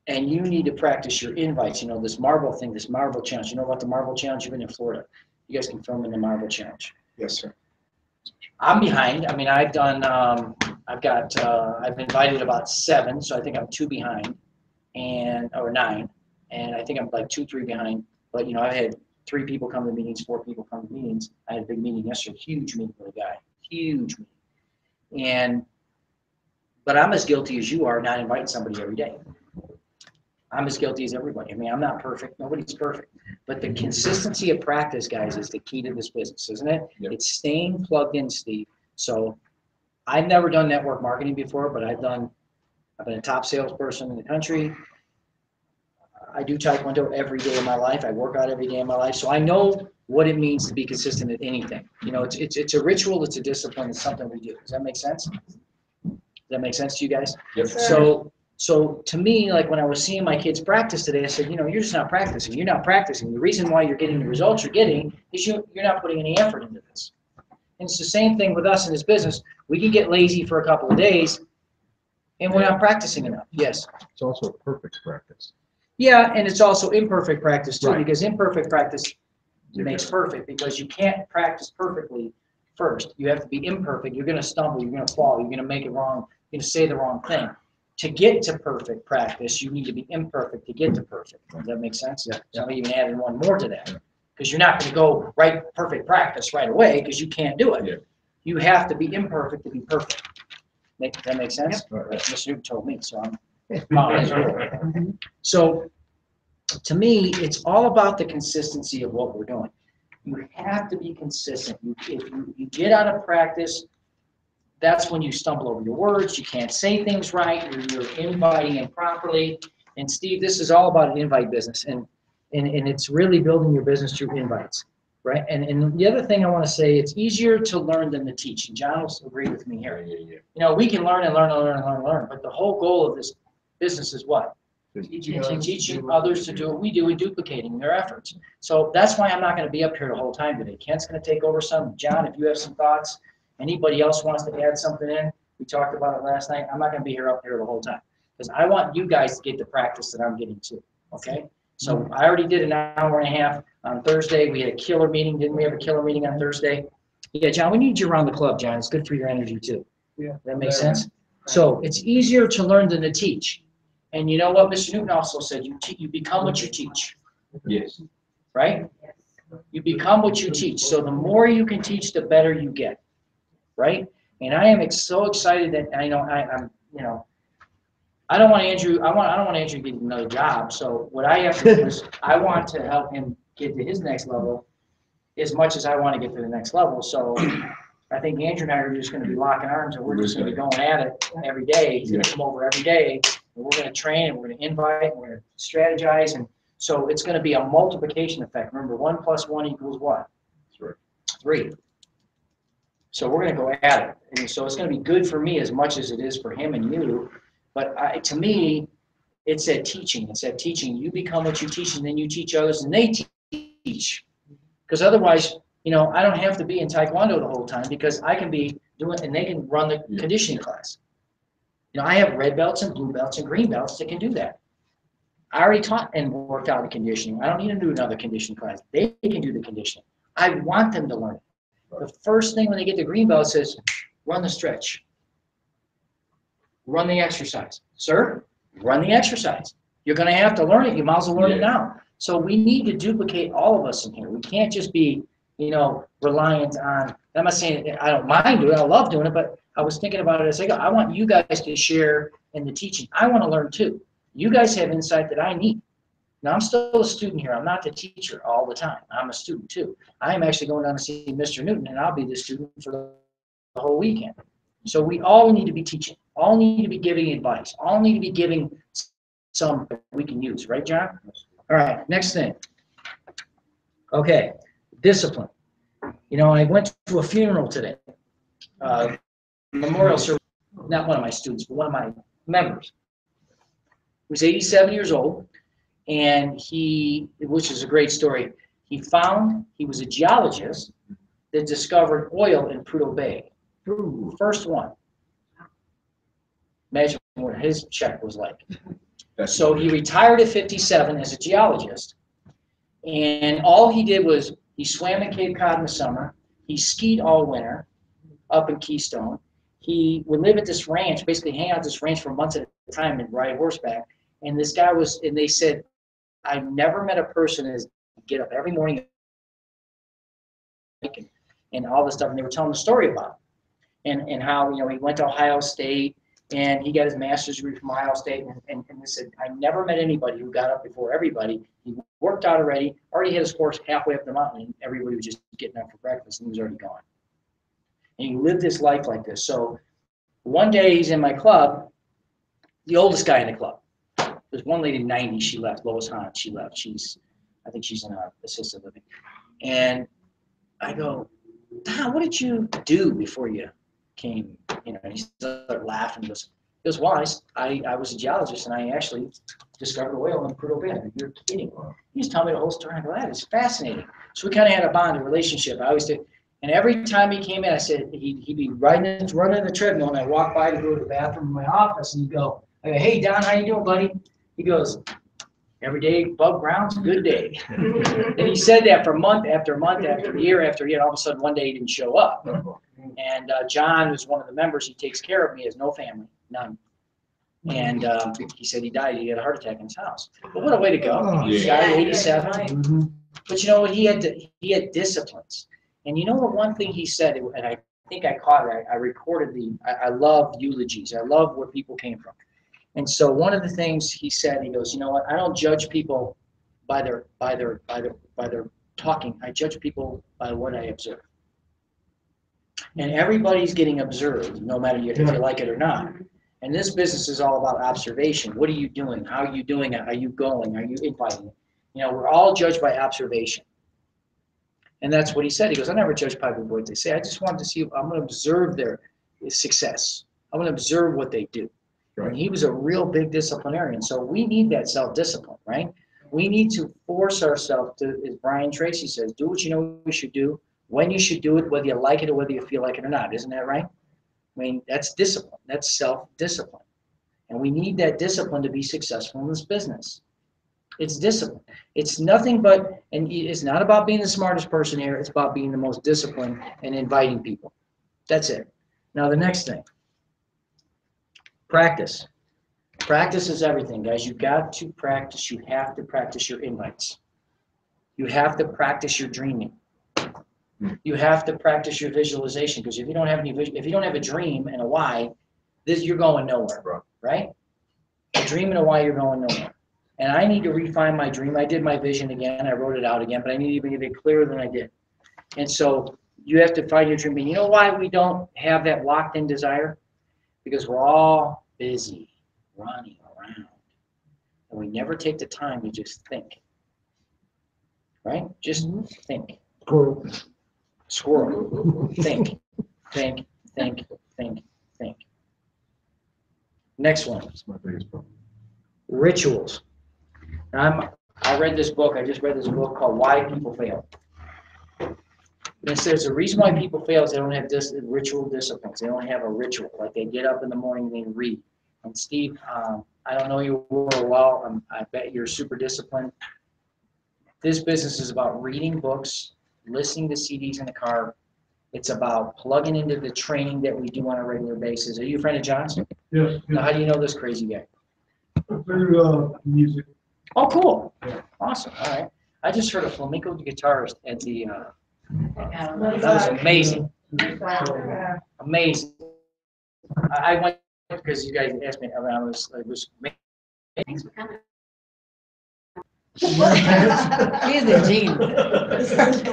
And you need to practice your invites. You know, this marble thing, this marble challenge. You know about the marble challenge? You've been in Florida. You guys can film in the marble challenge. Yes, sir. I'm behind. I mean, I've done, I've invited about 7, so I think I'm 2 behind, or 9, and I think I'm like 2, 3 behind. But, you know, I've had 3 people come to meetings, 4 people come to meetings. I had a big meeting yesterday, huge meeting with a guy, huge meeting. But I'm as guilty as you are not inviting somebody every day. I'm as guilty as everybody. I mean, I'm not perfect. Nobody's perfect. But the consistency of practice, guys, is the key to this business, isn't it? Yep. It's staying plugged in, Steve. So I've never done network marketing before, but I've been a top salesperson in the country. I do Taekwondo every day of my life. I work out every day of my life. So I know what it means to be consistent at anything. You know, it's a ritual, it's a discipline, it's something we do. Does that make sense? Does that make sense to you guys? Yep. So to me, like when I was seeing my kids practice today, I said, you know, you're just not practicing. You're not practicing. The reason why you're getting the results you're getting is you're not putting any effort into this. And it's the same thing with us in this business. We can get lazy for a couple of days and we're not practicing enough. Yes. It's also a perfect practice. Yeah, and it's also imperfect practice too, Right. because imperfect practice makes perfect, because you can't practice perfectly first. You have to be imperfect. You're going to stumble. You're going to fall. You're going to make it wrong. You're going to say the wrong thing. To get to perfect practice, you need to be imperfect to get to perfect. Does that make sense? Yeah. So I'm even adding one more to that, because you're not going to go right perfect practice right away, because you can't do it. Yeah. You have to be imperfect to be perfect. Does that make sense? Yep. That's Mr. Newton told me, so I'm following his rule. So to me, it's all about the consistency of what we're doing. You have to be consistent. If you get out of practice, that's when you stumble over your words. You can't say things right. You're inviting improperly. And Steve, this is all about an invite business, and it's really building your business through invites, right? And the other thing I want to say, it's easier to learn than to teach. And John will agree with me here. You know, we can learn and learn and learn and learn and learn, but the whole goal of this business is what? Teaching others to do what we do and duplicating their efforts. So that's why I'm not going to be up here the whole time today. Kent's going to take over some. John, if you have some thoughts, anybody else wants to add something in, we talked about it last night. I'm not going to be up here the whole time, because I want you guys to get the practice that I'm getting to. Okay? So I already did an hour and a half on Thursday. We had a killer meeting. Didn't we have a killer meeting on Thursday? Yeah, John, we need you around the club, John. It's good for your energy too. Yeah. That makes sense? So it's easier to learn than to teach. And you know what Mr. Newton also said, you become what you teach, Yes. right? You become what you teach. So the more you can teach, the better you get, right? And I am so excited that I know I'm, you know, I don't want Andrew to get another job. So what I have to do is I want to help him get to his next level as much as I want to get to the next level. So I think Andrew and I are just going to be locking arms, and we're just going to be going at it every day. He's going to come over every day, and we're going to train, and we're going to invite, and we're going to strategize. And so it's going to be a multiplication effect. Remember, 1 + 1 = what? 3. So we're going to go at it. And so it's going to be good for me as much as it is for him and you. But to me, it's that teaching. It's that teaching. You become what you teach, and then you teach others, and they teach. Because otherwise, you know, I don't have to be in Taekwondo the whole time, because I can be doing, and they can run the conditioning class. You know, I have red belts and blue belts and green belts that can do that. I already taught and worked out the conditioning. I don't need to do another conditioning class. They can do the conditioning. I want them to learn it. The first thing when they get the green belt says, run the stretch. Run the exercise. Sir, run the exercise. You're going to have to learn it. You might as well learn it now. So we need to duplicate all of us in here. We can't just be, you know, reliant on, I'm not saying I don't mind doing it, I love doing it, but I was thinking about it as I go, I want you guys to share in the teaching. I want to learn too. You guys have insight that I need. Now, I'm still a student here. I'm not the teacher all the time. I'm a student too. I am actually going down to see Mr. Newton, and I'll be the student for the whole weekend. So we all need to be teaching, all need to be giving advice, all need to be giving some we can use, right, John? All right, next thing. Okay, discipline. You know, I went to a funeral today, memorial service, not one of my students, but one of my members. He was 87 years old, and which is a great story, he was a geologist that discovered oil in Prudhoe Bay. First one. Imagine what his check was like. So he retired at 57 as a geologist, and all he did was he swam in Cape Cod in the summer, he skied all winter up in Keystone. He would live at this ranch, basically hang out at this ranch for months at a time and ride horseback. And this guy and they said, I've never met a person that get up every morning and all this stuff. And they were telling the story about it and how, you know, he went to Ohio State and he got his master's degree from Ohio State. And they said, I never met anybody who got up before everybody. He worked out already hit his horse halfway up the mountain, and everybody was just getting up for breakfast and he was already gone. And he lived his life like this. So one day he's in my club, the oldest guy in the club. There's one lady, 90, she left, Lois Hahn, she left. I think she's in assisted living. And I go, Tom, what did you do before you came? You know, and he started laughing. He goes, well, I was a geologist and I actually discovered oil in Prudhoe Bay. You're kidding. He's telling me the whole story. I go, that is fascinating. So we kind of had a bond, a relationship. I always did. And every time he came in, I said, he'd be running the treadmill, and I walk by to go to the bathroom in my office, and he'd go, hey, Don, how you doing, buddy? He goes, every day above ground's a good day. And he said that for month after month after year after year. All of a sudden, one day he didn't show up. And John, who's one of the members, he takes care of me, has no family, none. And he said he died. He had a heart attack in his house. But what a way to go. He died at 87. But you know what? He had disciplines. And you know what? One thing he said, and I think I caught it. I recorded I love eulogies. I love where people came from. And so one of the things he said, he goes, you know what? I don't judge people by their talking. I judge people by what I observe. And everybody's getting observed, no matter if you like it or not. And this business is all about observation. What are you doing? How are you doing it? Are you going? Are you inviting? You know, we're all judged by observation. And that's what he said. He goes, I never judge people by what they say. I just wanted to see, I'm going to observe their success. I'm going to observe what they do. Right. And he was a real big disciplinarian. So we need that self-discipline, right? We need to force ourselves to, as Brian Tracy says, do what you know you should do, when you should do it, whether you like it or whether you feel like it or not. Isn't that right? I mean, that's discipline. That's self-discipline. And we need that discipline to be successful in this business. It's discipline. It's nothing but, and it's not about being the smartest person here. It's about being the most disciplined and inviting people. That's it. Now, the next thing. Practice. Practice is everything, guys. You've got to practice. You have to practice your invites. You have to practice your dreaming. You have to practice your visualization, because if you don't have if you don't have a dream and a why, you're going nowhere, right? A dream and a why, you're going nowhere. And I need to refine my dream. I did my vision again. I wrote it out again, but I need to make it clearer than I did. And so you have to find your dream. And you know why we don't have that locked-in desire? Because we're all busy running around, and we never take the time to just think, right? Just think. Squirrel. Think. Next one. That's my biggest problem. Rituals. I just read this book called Why People Fail. And it says the reason why people fail is they don't have ritual disciplines. They don't have a ritual. Like they get up in the morning and they read. And Steve, I don't know you well. I bet you're super disciplined. This business is about reading books, listening to CDs in the car. It's about plugging into the training that we do on a regular basis. Are you a friend of John's? Yes. Now, how do you know this crazy guy? Through music. Oh, cool. Awesome. All right. I just heard a flamenco guitarist at the, that was amazing. Amazing. I went because you guys asked me, it was amazing. He's the dean.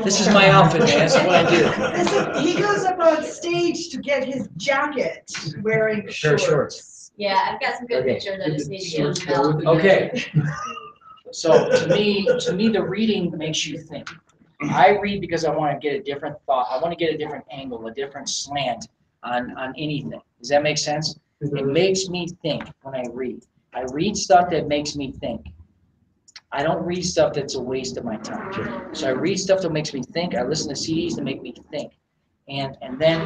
This is my outfit, man. That's what I do. Listen, he goes up on stage to get his jacket wearing Pair of shorts. Yeah, I've got some good Okay. pictures, I just need to get them. Okay. So to me, the reading makes you think. I read because I want to get a different thought. I want to get a different angle, a different slant on anything. Does that make sense? It makes me think when I read. I read stuff that makes me think. I don't read stuff that's a waste of my time. So I read stuff that makes me think. I listen to CDs that make me think. And then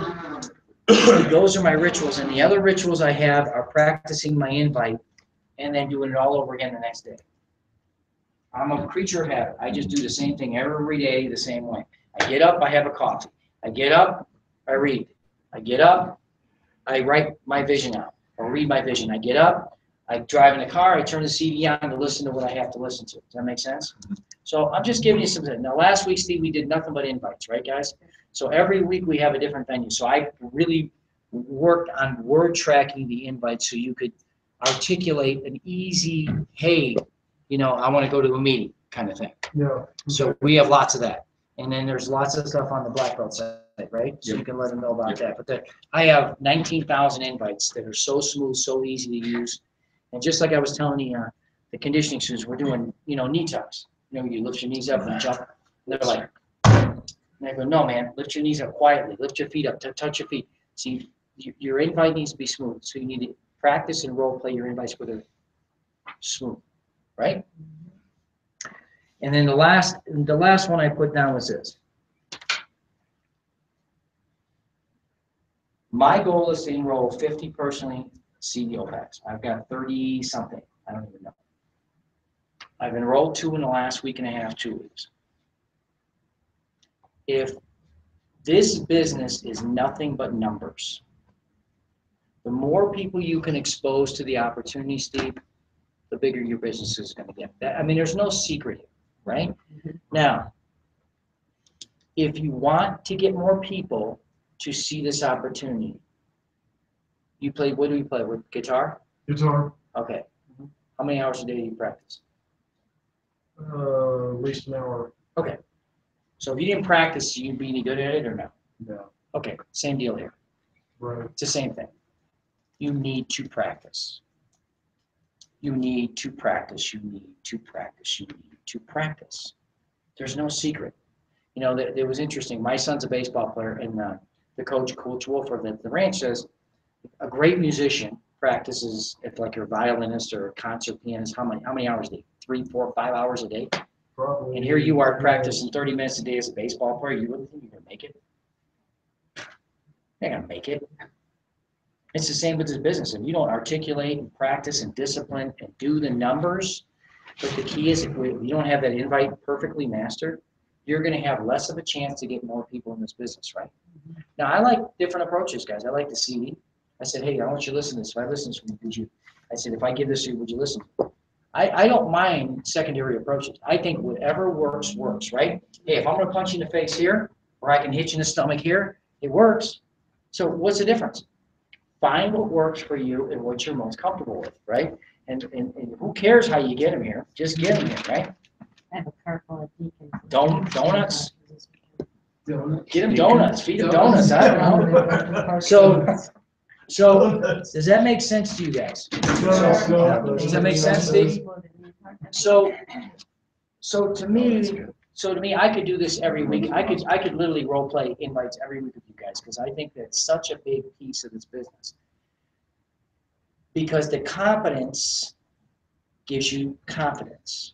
those are my rituals. And the other rituals I have are practicing my invite and then doing it all over again the next day. I'm a creature of habit. I just do the same thing every day the same way. I get up, I have a coffee. I get up, I read. I get up, I write my vision out or read my vision. I get up, I drive in the car, I turn the CD on to listen to what I have to listen to. Does that make sense? So I'm just giving you some. Now last week, Steve, we did nothing but invites, right, guys? So every week we have a different venue. So I really worked on word tracking the invites so you could articulate an easy, hey, you know, I want to go to a meeting kind of thing. Yeah. So we have lots of that. And then there's lots of stuff on the black belt side, right? So you can let them know about that. But I have 19,000 invites that are so smooth, so easy to use. And just like I was telling you, the conditioning students, we're doing, you know, knee tucks. You know, you lift your knees up and jump. And they're like, and I go, no, man, lift your knees up quietly. Lift your feet up, touch your feet. See, your invite needs to be smooth. So you need to practice and role play your invites with a smooth, right? And then the last one I put down was this. My goal is to enroll 50 personally CDO packs. I've got 30 something. I don't even know. I've enrolled 2 in the last week and a half, 2 weeks. If this business is nothing but numbers, the more people you can expose to the opportunity, Steve, the bigger your business is going to get. I mean, there's no secret here, right? Now, if you want to get more people to see this opportunity, you play, what do you play with? Guitar? Guitar, Okay. How many hours a day do you practice? at least an hour. Okay. So if you didn't practice, you'd be any good at it or no? No. Okay, same deal here. Right. It's the same thing. You need to practice. You need to practice. You need to practice. You need to practice. There's no secret. You know, it was interesting. My son's a baseball player, and the coach, Coach Wolford at the ranch, says a great musician practices, if like you're a violinist or a concert pianist, how many hours a day? 3, 4, 5 hours a day? Probably. And here you are practicing 30 minutes a day as a baseball player. You wouldn't think you're gonna make it. You're not gonna make it. It's the same with this business. If you don't articulate and practice and discipline and do the numbers, but the key is if you don't have that invite perfectly mastered, you're going to have less of a chance to get more people in this business, right? Now, I like different approaches, guys. I like the CD. I said, hey, I want you to listen to this. If I listen to this, would you? I said, if I give this to you, would you listen? I don't mind secondary approaches. I think whatever works, works, right? Hey, if I'm going to punch you in the face here, or I can hit you in the stomach here, it works. So what's the difference? Find what works for you and what you're most comfortable with, right? And who cares how you get them here? Just get them here, right? I have a car full of deacons. Donuts. Get them donuts. Feed them donuts. I don't know. So does that make sense to you guys? Does that make sense, Steve? So to me, I could do this every week. I could literally role play invites every week with you guys because I think that's such a big piece of this business. Because the competence gives you confidence.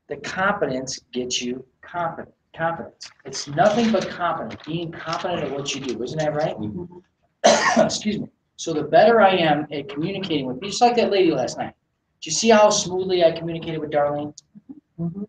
The competence gets you confidence. It's nothing but competent, being competent at what you do. Isn't that right? Excuse me. So the better I am at communicating with people, just like that lady last night. Did you see how smoothly I communicated with Darlene? Mhm.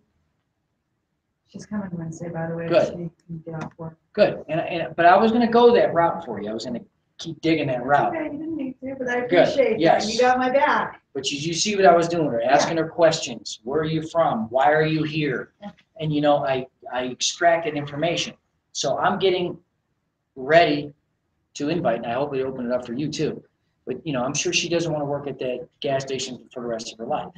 She's coming Wednesday, by the way. Good. She can get off work. Good. But I was going to go that route for you. I was going to keep digging that route. Okay, you didn't need to, but I Good. appreciate Yes. that. You got my back. But you see what I was doing? Asking her questions. Where are you from? Why are you here? And you know, I extracted information. So I'm getting ready to invite, and I hope they open it up for you too. But you know, I'm sure she doesn't want to work at that gas station for the rest of her life.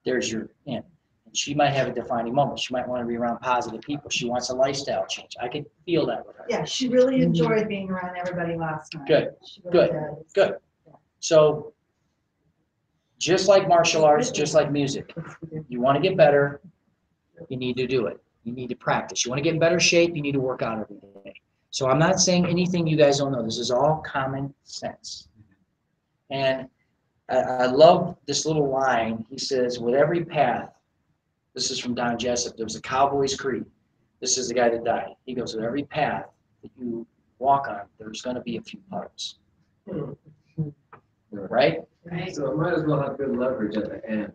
There's your in. And she might have a defining moment. She might want to be around positive people. She wants a lifestyle change. I could feel that with her. Yeah, she really enjoyed being around everybody last night. Good, She really good, does. good. So just like martial arts, just like music, you want to get better, you need to do it. You need to practice. You want to get in better shape, you need to work out every day. So I'm not saying anything you guys don't know. This is all common sense. And I love this little line. He says, with every path, this is from Don Jessup, there was a Cowboy's Creed. This is the guy that died. He goes, with every path that you walk on, there's going to be a few puddles. Right? So it might as well have good leverage at the end.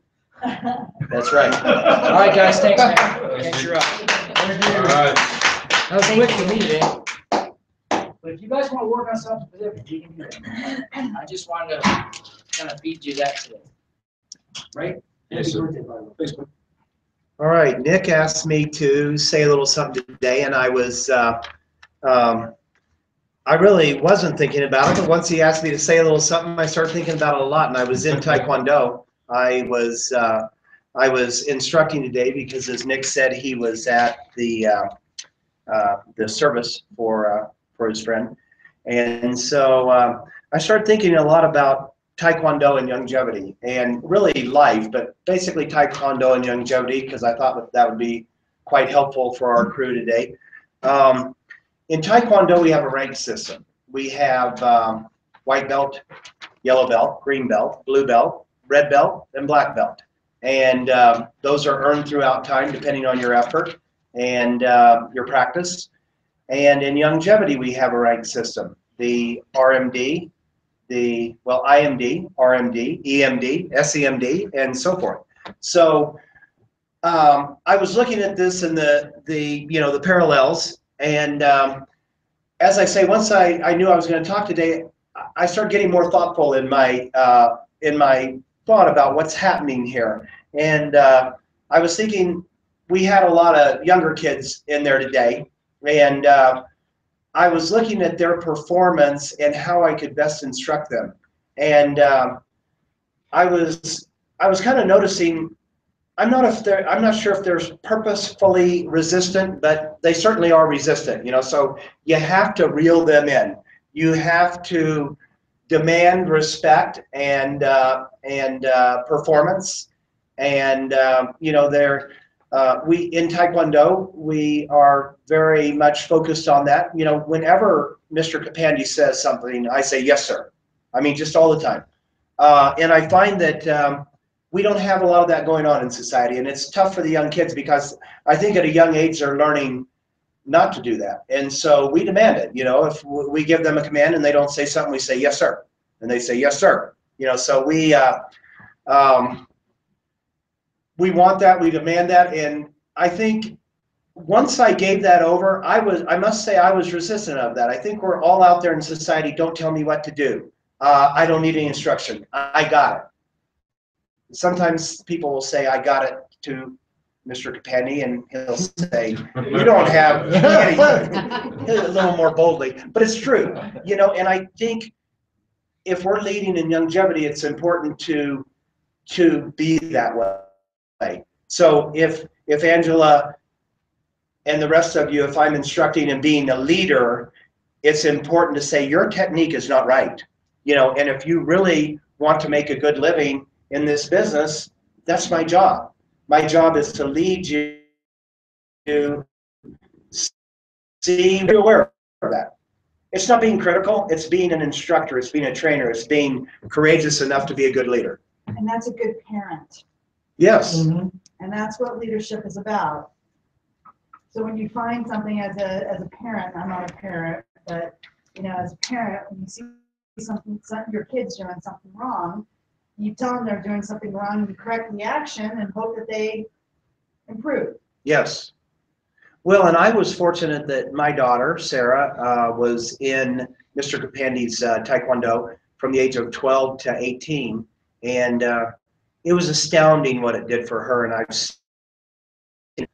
That's right. All right, guys, thanks, man. Thanks, you're up. All right. That was quick for me today. But if you guys want to work on something specific, you can do it. I just wanted to kind of feed you that today. Right? Yes, sir. Facebook. All right, Nick asked me to say a little something today, and I was, I really wasn't thinking about it, but once he asked me to say a little something, I started thinking about it a lot, and I was in Taekwondo. I was instructing today because, as Nick said, he was at the service for his friend, and so I started thinking a lot about Taekwondo and Youngevity, and really life, but basically Taekwondo and Youngevity, because I thought that would be quite helpful for our crew today. In Taekwondo, we have a rank system. We have white belt, yellow belt, green belt, blue belt, red belt, and black belt. And those are earned throughout time, depending on your effort and your practice. And in Youngevity, we have a rank system. The RMD, IMD, RMD, EMD, SEMD, and so forth. So I was looking at this and the parallels, and as I say, once I knew I was going to talk today, I started getting more thoughtful in my thought about what's happening here. And I was thinking we had a lot of younger kids in there today, and I was looking at their performance and how I could best instruct them. And I was kind of noticing, I'm not sure if they're purposefully resistant, but they certainly are resistant, so you have to reel them in. You have to demand respect and performance. And we in Taekwondo, we are very much focused on that. Whenever Mr. Kapande says something, I say, yes, sir. I mean, just all the time. And I find that we don't have a lot of that going on in society, and it's tough for the young kids because I think at a young age they're learning not to do that. And so we demand it. If we give them a command and they don't say something, we say, yes, sir. And they say, yes, sir. So we want that, we demand that. And I think once I gave that over, I must say I was resistant of that. I think we're all out there in society, don't tell me what to do. I don't need any instruction. I got it. Sometimes people will say, I got it to Mr. Kapande, and he'll say, you don't have anything, a little more boldly, but it's true, and I think if we're leading in Youngevity, it's important to be that way. So if Angela and the rest of you, if I'm instructing and being a leader, it's important to say your technique is not right, and if you really want to make a good living in this business, that's my job. My job is to lead you to see, be aware of that. It's not being critical, it's being an instructor, it's being a trainer, it's being courageous enough to be a good leader. And that's a good parent. Yes. Mm-hmm. And that's what leadership is about. So when you find something as a parent, I'm not a parent, but as a parent, when you see something, your kid's doing something wrong, you tell them they're doing something wrong, you correct the action and hope that they improve. Yes. Well, and I was fortunate that my daughter, Sarah, was in Mr. Kapande's Taekwondo from the age of 12 to 18. And it was astounding what it did for her. And I've seen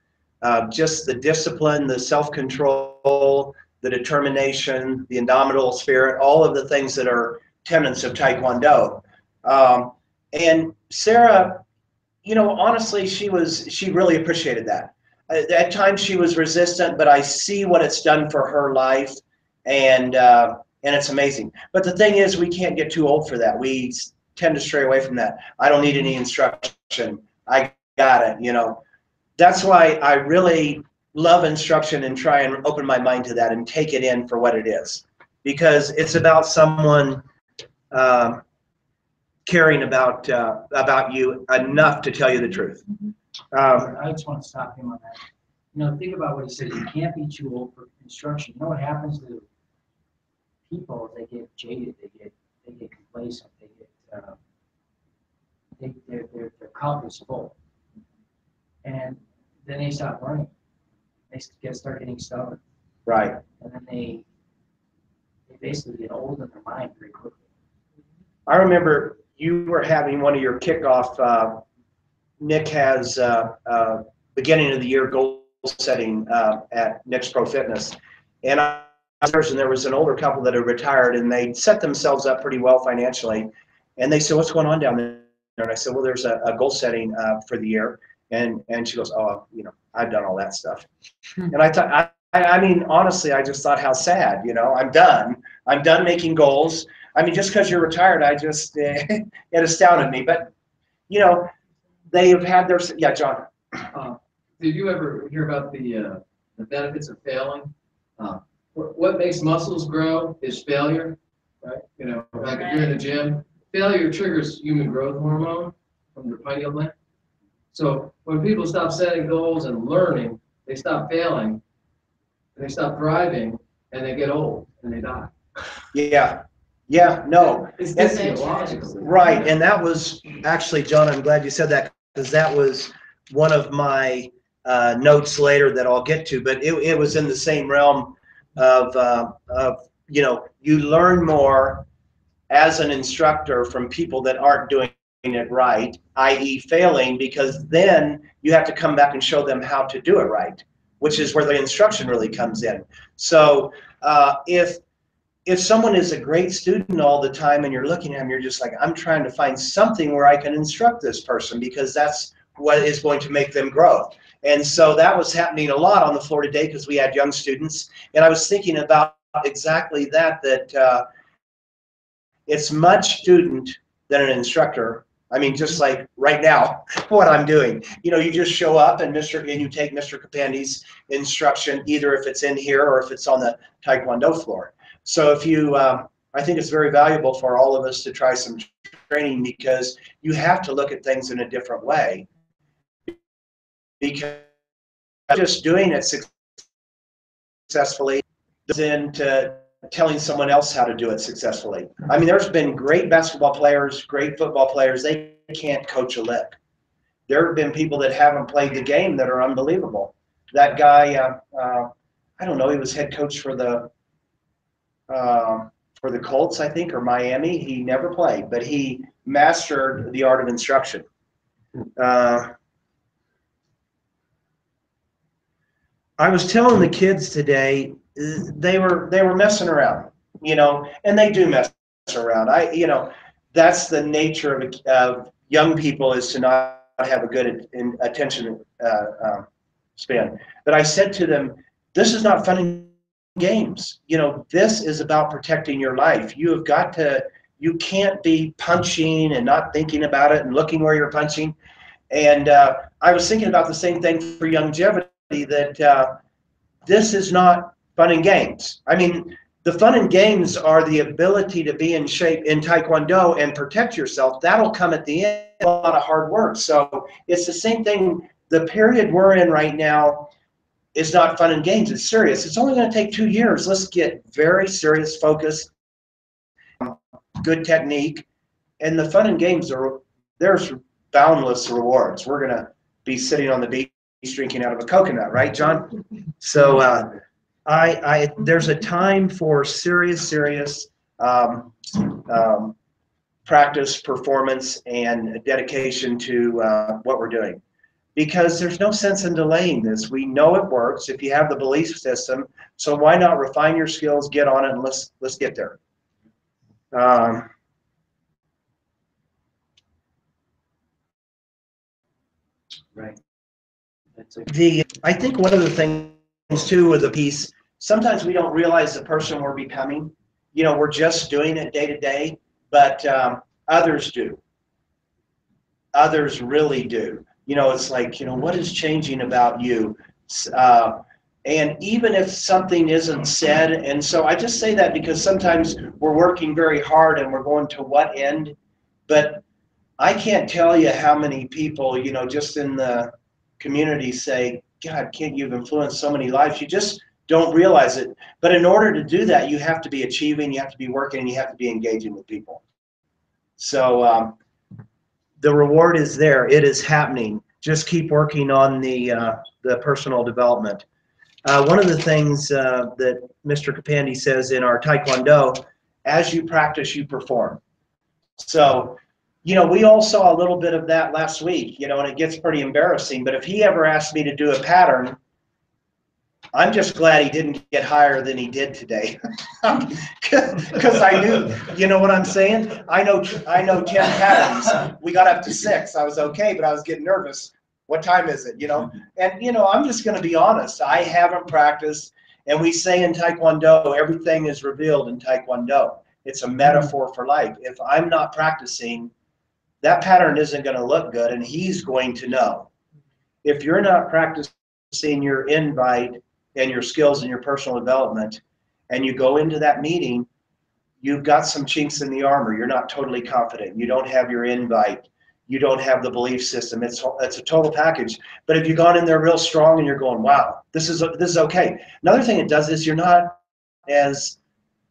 just the discipline, the self-control, the determination, the indomitable spirit, all of the things that are tenets of Taekwondo. And Sarah, you know, honestly, she really appreciated that. At times she was resistant, but I see what it's done for her life, and it's amazing. But the thing is, we can't get too old for that. We tend to stray away from that. I don't need any instruction. I got it, you know. That's why I really love instruction and try and open my mind to that and take it in for what it is, because it's about someone caring about you enough to tell you the truth. I just want to stop him on that. You know, think about what he said. You can't be too old for instruction. You know what happens to people? They get jaded. They get complacent. Their cup is full, and then they stop learning. They start getting stubborn. Right. And then they basically get old in their mind very quickly. I remember you were having one of your kickoff. Nick has beginning of the year goal setting at Nick's Pro Fitness, and there was an older couple that had retired, and they set themselves up pretty well financially. And they said, "What's going on down there?" And I said, "Well, there's a goal setting for the year." And she goes, "Oh, you know, I've done all that stuff." And I thought, I mean, honestly, I just thought how sad. You know, I'm done. I'm done making goals. I mean, just because you're retired, I just it astounded me. But you know, they have had their John. Did you ever hear about the benefits of failing? What makes muscles grow is failure, right? You know, like if you're in the gym, failure triggers human growth hormone from the pineal gland. So when people stop setting goals and learning, they stop failing, and they stop thriving, and they get old and they die. Yeah, no. It's physiological. Right, and that was actually, John, I'm glad you said that, because that was one of my notes later that I'll get to, but it was in the same realm of you know, you learn more as an instructor from people that aren't doing it right, i.e. failing, because then you have to come back and show them how to do it right, which is where the instruction really comes in. So if someone is a great student all the time and you're looking at them, you're just like, I'm trying to find something where I can instruct this person, because that's what is going to make them grow. And so that was happening a lot on the floor today, because we had young students. And I was thinking about exactly that it's much student than an instructor. I mean, just like right now, what I'm doing, you know, you just show up and you take Mr. Kapande's instruction, either if it's in here or if it's on the Taekwondo floor. So if you, I think it's very valuable for all of us to try some training, because you have to look at things in a different way. Because just doing it successfully into telling someone else how to do it successfully. I mean, there's been great basketball players, great football players, they can't coach a lick. There have been people that haven't played the game that are unbelievable. That guy, I don't know, he was head coach for the Colts, I think, or Miami. He never played, but he mastered the art of instruction. I was telling the kids today, they were messing around, you know, and they do mess around. You know, that's the nature of young people, is to not have a good attention span. But I said to them, this is not fun and games. You know, this is about protecting your life. You can't be punching and not thinking about it and looking where you're punching. And I was thinking about the same thing for Youngevity, that this is not fun and games. I mean, the fun and games are the ability to be in shape in Taekwondo and protect yourself. That'll come at the end, a lot of hard work. So it's the same thing. The period we're in right now is not fun and games. It's serious. It's only going to take 2 years. Let's get very serious, focused, good technique. And the fun and games there's boundless rewards. We're going to be sitting on the beach drinking out of a coconut, right, John? So there's a time for serious practice, performance, and dedication to what we're doing, because there's no sense in delaying this. We know it works if you have the belief system. So why not refine your skills, get on it, and let's get there. Right. I think one of the things too with the piece, sometimes we don't realize the person we're becoming. You know, we're just doing it day to day, but others do. Others really do. You know, it's like, you know, what is changing about you? And even if something isn't said, and so I just say that because sometimes we're working very hard and we're going to what end, but I can't tell you how many people, you know, just in the community say, God, can't you've influenced so many lives? You just don't realize it. But in order to do that, you have to be achieving, you have to be working, and you have to be engaging with people. So the reward is there. It is happening. Just keep working on the personal development. One of the things that Mr. Kapande says in our Taekwondo, as you practice, you perform. So, you know, we all saw a little bit of that last week, you know, and it gets pretty embarrassing. But if he ever asked me to do a pattern, I'm just glad he didn't get higher than he did today. Because I knew, you know what I'm saying? I know 10 patterns. We got up to 6. I was okay, but I was getting nervous. What time is it, you know? And, you know, I'm just going to be honest. I haven't practiced. And we say in Taekwondo, everything is revealed in Taekwondo. It's a metaphor for life. If I'm not practicing, that pattern isn't going to look good, and he's going to know. If you're not practicing your invite and your skills and your personal development, and you go into that meeting, you've got some chinks in the armor. You're not totally confident. You don't have your invite. You don't have the belief system. It's a total package. But if you've gone in there real strong and you're going, wow, this is okay. Another thing it does is you're not as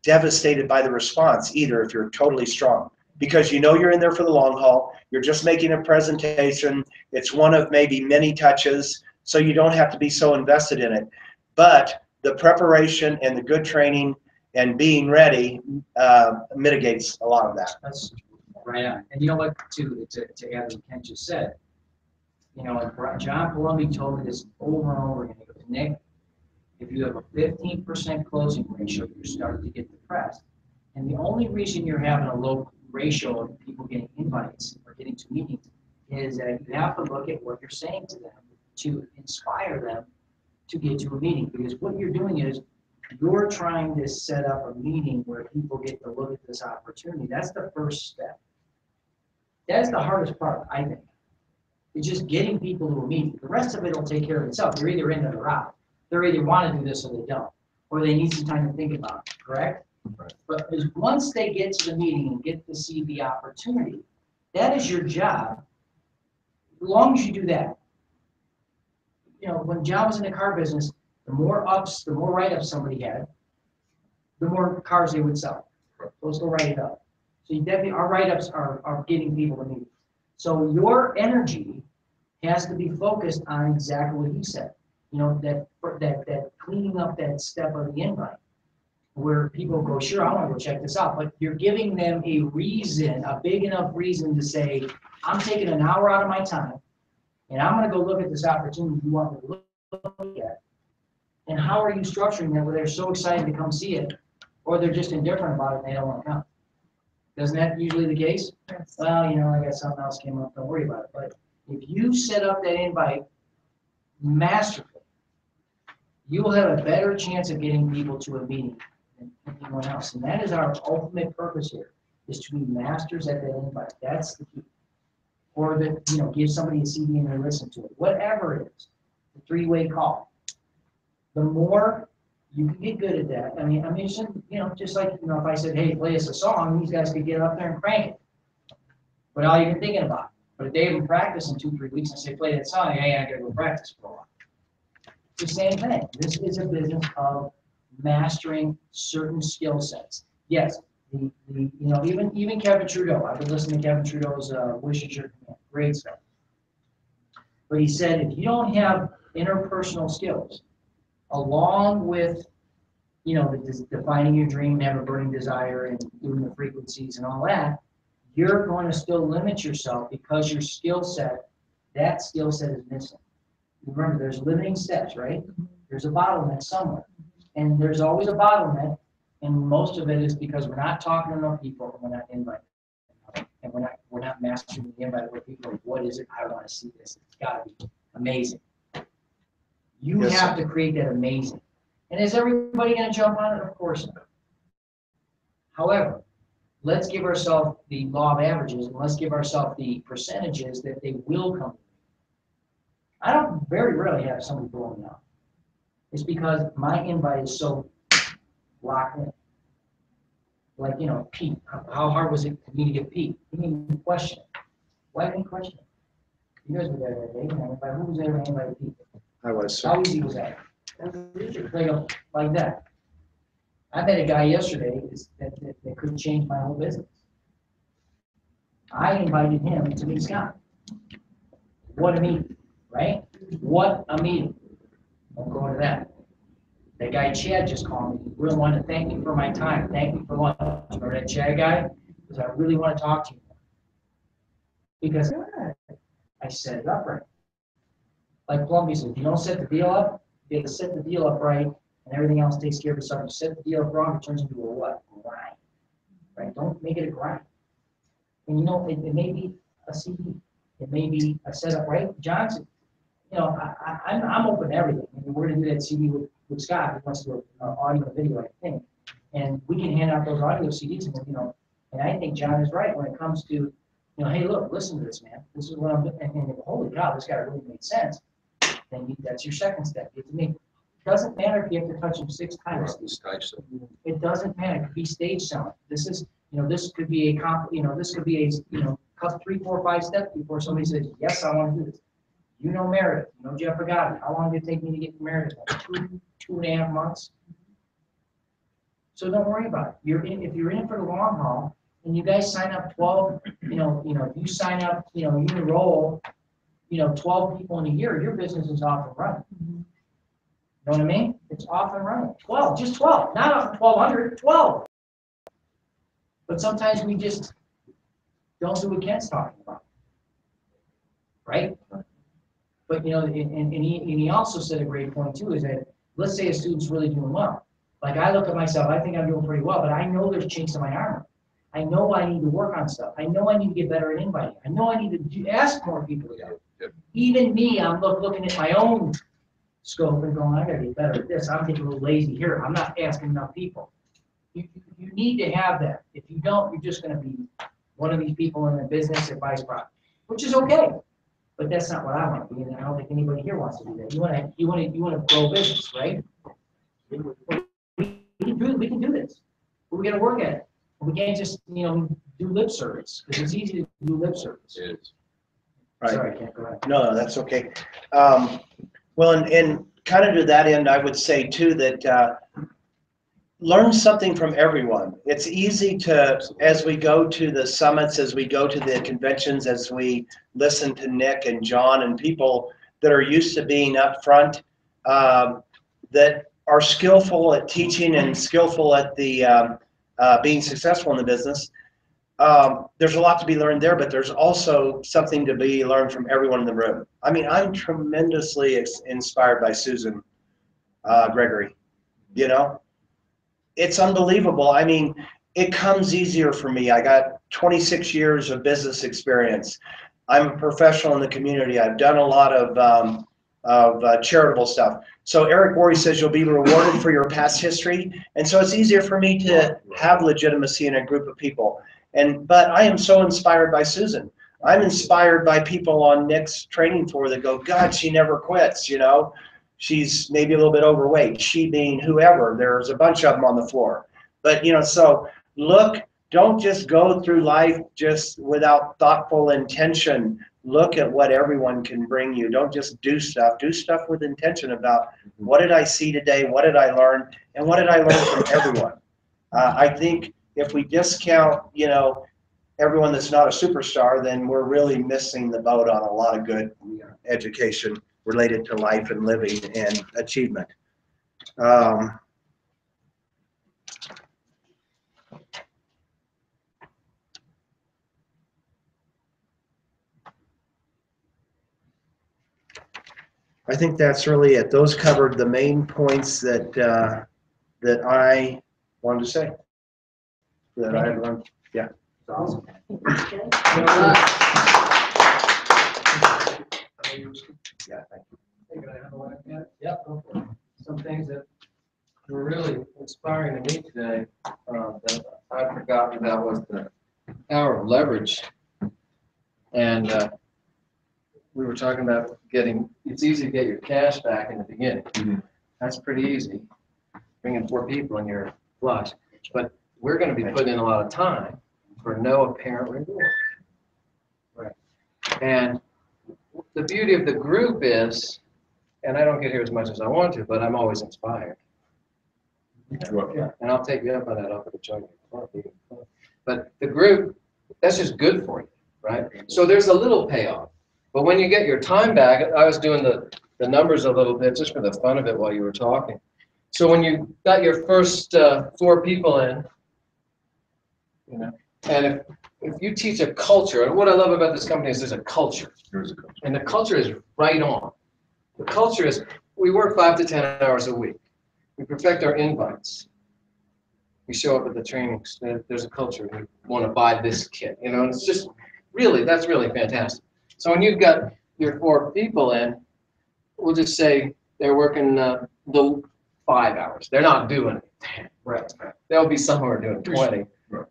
devastated by the response either if you're totally strong, because you know you're in there for the long haul. You're just making a presentation. It's one of maybe many touches, so you don't have to be so invested in it. But the preparation and the good training and being ready mitigates a lot of that. That's right on. And you know what, to add what Ken just said, you know, and John Palumbi told me this over and over again. He goes, Nick, if you have a 15% closing ratio, you're starting to get depressed. And the only reason you're having a low ratio of people getting invites or getting to meetings is that you have to look at what you're saying to them to inspire them to get to a meeting. Because what you're doing is you're trying to set up a meeting where people get to look at this opportunity. That's the first step. That's the hardest part, I think. It's just getting people to a meeting. The rest of it will take care of itself. They're either in or they're out. They either want to do this or they don't, or they need some time to think about it, correct? Right. But once they get to the meeting and get to see the opportunity, that is your job. As long as you do that. You know, when John was in the car business, the more ups, the more write-ups somebody had, the more cars they would sell. So let's go write it up. So you definitely, our write-ups are getting people to meet. So your energy has to be focused on exactly what he said. You know, that cleaning up that step of the invite, where people go, sure, I want to go check this out, but you're giving them a reason, a big enough reason to say, I'm taking an hour out of my time, and I'm going to go look at this opportunity you want me to look at. And how are you structuring that where they're so excited to come see it, or they're just indifferent about it and they don't want to come? Isn't that usually the case? Yes. Well, you know, I got something else came up, don't worry about it. But if you set up that invite masterfully, you will have a better chance of getting people to a meeting than anyone else. And that is our ultimate purpose here, is to be masters at that invite. That's the key. Or that, you know, give somebody a CD and they listen to it. Whatever it is, the three-way call. The more you can get good at that. I mean, it's, you know, just like, you know, if I said, hey, play us a song, these guys could get up there and crank it. But all you're thinking about. But if they haven't practiced in 2-3 weeks and say, play that song, hey, I gotta go practice for a while. It's the same thing. This is a business of mastering certain skill sets. Yes, you know, even Kevin Trudeau. I've been listening to Kevin Trudeau's Wish is Your Command. Great stuff. But he said if you don't have interpersonal skills, along with, you know, defining your dream, have a burning desire, and doing the frequencies and all that, you're going to still limit yourself because your skill set, that skill set is missing. Remember, there's limiting steps, right? There's a bottleneck somewhere. And there's always a bottleneck, and most of it is because we're not talking to enough people and we're not inviting. And we're not mastering the invite with people. Like, what is it? I want to see this. It's got to be amazing. You Yes, have to create that amazing. And is everybody gonna jump on it? Of course not. However, let's give ourselves the law of averages and let's give ourselves the percentages that they will come. I don't very rarely have somebody blowing up. It's because my invite is so locked in. Like, you know, Pete, how hard was it for me to get Pete? He didn't even question it. Why didn't he question it? You guys were there that day, and who was there and invited Pete? I was. How easy was that? Like that. I met a guy yesterday that could change my whole business. I invited him to meet Scott. What a meeting, right? What a meeting. Won't go into that. That guy Chad just called me. He really wanted to thank me for my time. Thank me for lunch. Remember that Chad guy? Because I really want to talk to you. Because I set it up right. Like Columbia said, if you don't set the deal up, you have to set the deal up right, and everything else takes care of itself. You set the deal up wrong, it turns into a what? Grind. Right? Don't make it a grind. And you know, it may be a CD. It may be a setup, right? Johnson, you know, I'm open to everything. I mean, we're going to do that CD with Scott. He wants to do an audio and video, I think. And we can hand out those audio CDs, and, you know, and I think John is right when it comes to, you know, hey, look, listen to this, man. This is what I'm doing. And holy cow, this guy really made sense. Then that's your second step. You have to make, it doesn't matter if you have to touch him 6 times. It doesn't matter. It could be stage selling. This is, you know, this could be this could be a, you know, 3, 4, 5 steps before somebody says, yes, I want to do this. You know Meredith. You know Jeff Pagani. How long did it take me to get Meredith? Like 2.5 months. So don't worry about it. If you're in for the long haul, and you guys sign up 12, you know, if you sign up, you know, you enroll, you know, 12 people in a year, your business is off and running. You know what I mean? It's off and running. 12, just 12, not off 1,200, 12. But sometimes we just don't do what Ken's talking about, right? But you know, and he also said a great point too, is that let's say a student's really doing well. Like I look at myself, I think I'm doing pretty well, but I know there's chinks in my armor. I know I need to work on stuff. I know I need to get better at inviting. I know I need to ask more people to do. Yep. Even me, I'm looking at my own scope and going, I gotta get better at this. I'm getting a little lazy here. I'm not asking enough people. You need to have that. If you don't, you're just gonna be one of these people in the business that buys product, which is okay. But that's not what I want to be, and I don't think anybody here wants to do that. You want to grow business, right? We can do this. But we got to work at it. We can't just, you know, do lip service, because it's easy to do lip service. It is. Right. Sorry, I can't go ahead. No, that's okay. Well, and kind of to that end, I would say too that learn something from everyone. It's easy to, as we go to the summits, as we go to the conventions, as we listen to Nick and John and people that are used to being up front, that are skillful at teaching and skillful at the being successful in the business. There's a lot to be learned there, but there's also something to be learned from everyone in the room. I mean, I'm tremendously inspired by Susan Gregory, you know? It's unbelievable. I mean, it comes easier for me. I got 26 years of business experience. I'm a professional in the community. I've done a lot of charitable stuff. So Eric Worre says you'll be rewarded for your past history. And so it's easier for me to have legitimacy in a group of people. But I am so inspired by Susan. I'm inspired by people on Nick's training floor that go, God, she never quits, you know? She's maybe a little bit overweight, she being whoever. There's a bunch of them on the floor. But, you know, so look, don't just go through life just without thoughtful intention. Look at what everyone can bring you. Don't just do stuff. Do stuff with intention about what did I see today, what did I learn, and what did I learn from everyone. I think if we discount, you know, everyone that's not a superstar, then we're really missing the boat on a lot of good education related to life and living and achievement. I think that's really it. Those covered the main points that that I wanted to say. That I had learned. Yeah. Awesome. Yeah, thank you. Hey, can I have a whack at it? Yep, go for it. Some things that were really inspiring to me today, that I'd forgotten about was the power of leverage. And we were talking about it's easy to get your cash back in the beginning. Mhm. That's pretty easy. Bringing 4 people and you're flush. But we're going to be putting in a lot of time for no apparent reward. Right. And the beauty of the group is, and I don't get here as much as I want to, but I'm always inspired. Yeah, and I'll take you up on that. I'll put a joint. But the group, that's just good for you, right? So there's a little payoff. But when you get your time back, I was doing the numbers a little bit just for the fun of it while you were talking. So when you got your first 4 people in, you know, and if you teach a culture, and what I love about this company is there's a culture. There's a culture. And the culture is right on. The culture is we work 5 to 10 hours a week. We perfect our invites. We show up at the trainings. There's a culture. We want to buy this kit. You know, and it's just really, that's really fantastic. So when you've got your 4 people in, we'll just say they're working the 5 hours. They're not doing 10. Right. They'll be somewhere doing 20. Right.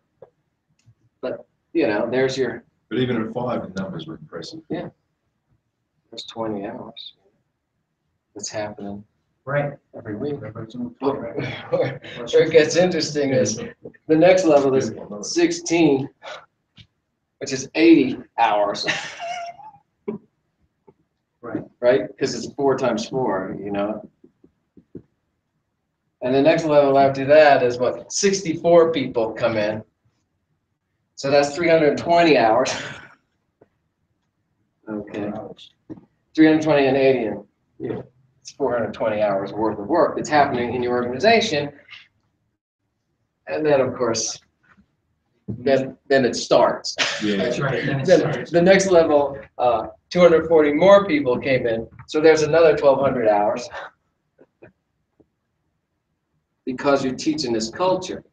But, you know, there's your. But even at 5, the numbers were impressive. Yeah. There's 20 hours. That's happening. Right. Every week. Where it gets interesting is the next level is 16, which is 80 hours. Right. Right? Because it's 4 times 4, you know. And the next level after that is what? 64 people come in. So that's 320 hours. Okay. 320 and 80 and yeah. It's 420 hours worth of work that's happening in your organization. And then, of course, then it starts. Yeah. That's right. Then the next level, 240 more people came in. So there's another 1,200 hours because you're teaching this culture.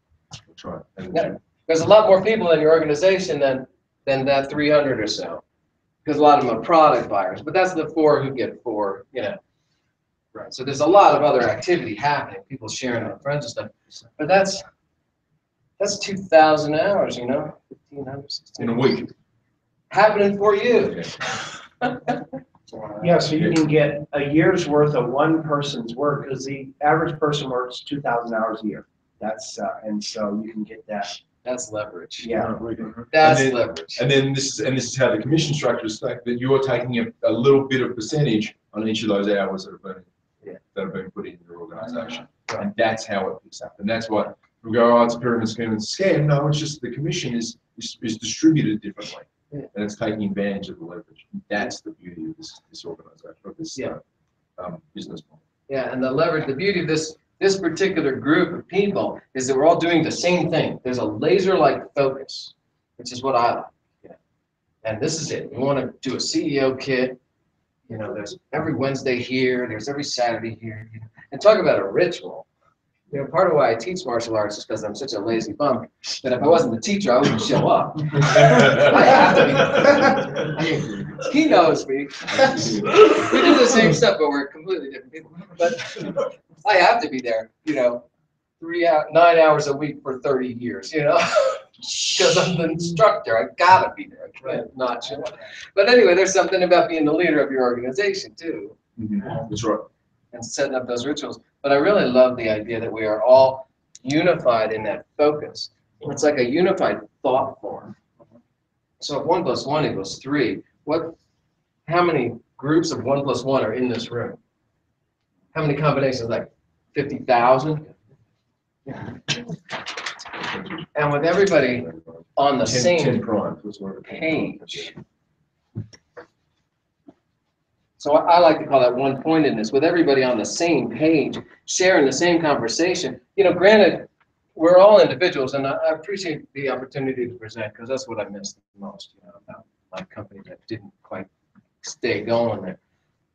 That's right. Yeah. There's a lot more people in your organization than that 300 or so, because a lot of them are product buyers. But that's the 4 who get 4, you know. Right. So there's a lot of other activity happening, people sharing with friends and stuff. But that's 2,000 hours, you know, 1,500, 1,600. In a week. Happening for you. Yeah, so you can get a year's worth of one person's work, because the average person works 2,000 hours a year. That's and so you can get that. That's leverage. Yeah. That's and then, leverage. And then this is how the commission structure is like, that you're taking a little bit of percentage on each of those hours that have been put in your organization. And that's how it picks up. And that's what we go, oh, it's a pyramid scheme and scam. No, it's just the commission is distributed differently. Yeah. And it's taking advantage of the leverage. That's the beauty of this organization, of this business model. Yeah, and the leverage, the beauty of this particular group of people is that we're all doing the same thing. There's a laser-like focus, which is what I like. Yeah. And this is it. We want to do a CEO kit. You know, there's every Wednesday here, there's every Saturday here. You know, and talk about a ritual. You know, part of why I teach martial arts is because I'm such a lazy bum that if I wasn't the teacher, I wouldn't show up. I have to be. I mean, he knows me. We do the same stuff, but we're completely different people. But I have to be there, you know, 9 hours a week for 30 years, you know, because I'm the instructor. I gotta be there. I can't not show up. But anyway, there's something about being the leader of your organization too. That's right. And setting up those rituals. But I really love the idea that we are all unified in that focus. It's like a unified thought form. So if 1 + 1 = 3, how many groups of 1 + 1 are in this room? How many combinations? Like 50,000? Yeah. And with everybody on the same page. So I like to call that one-pointedness, with everybody on the same page, sharing the same conversation. You know, granted, we're all individuals, and I appreciate the opportunity to present, because that's what I missed the most, you know, about my company that didn't quite stay going there.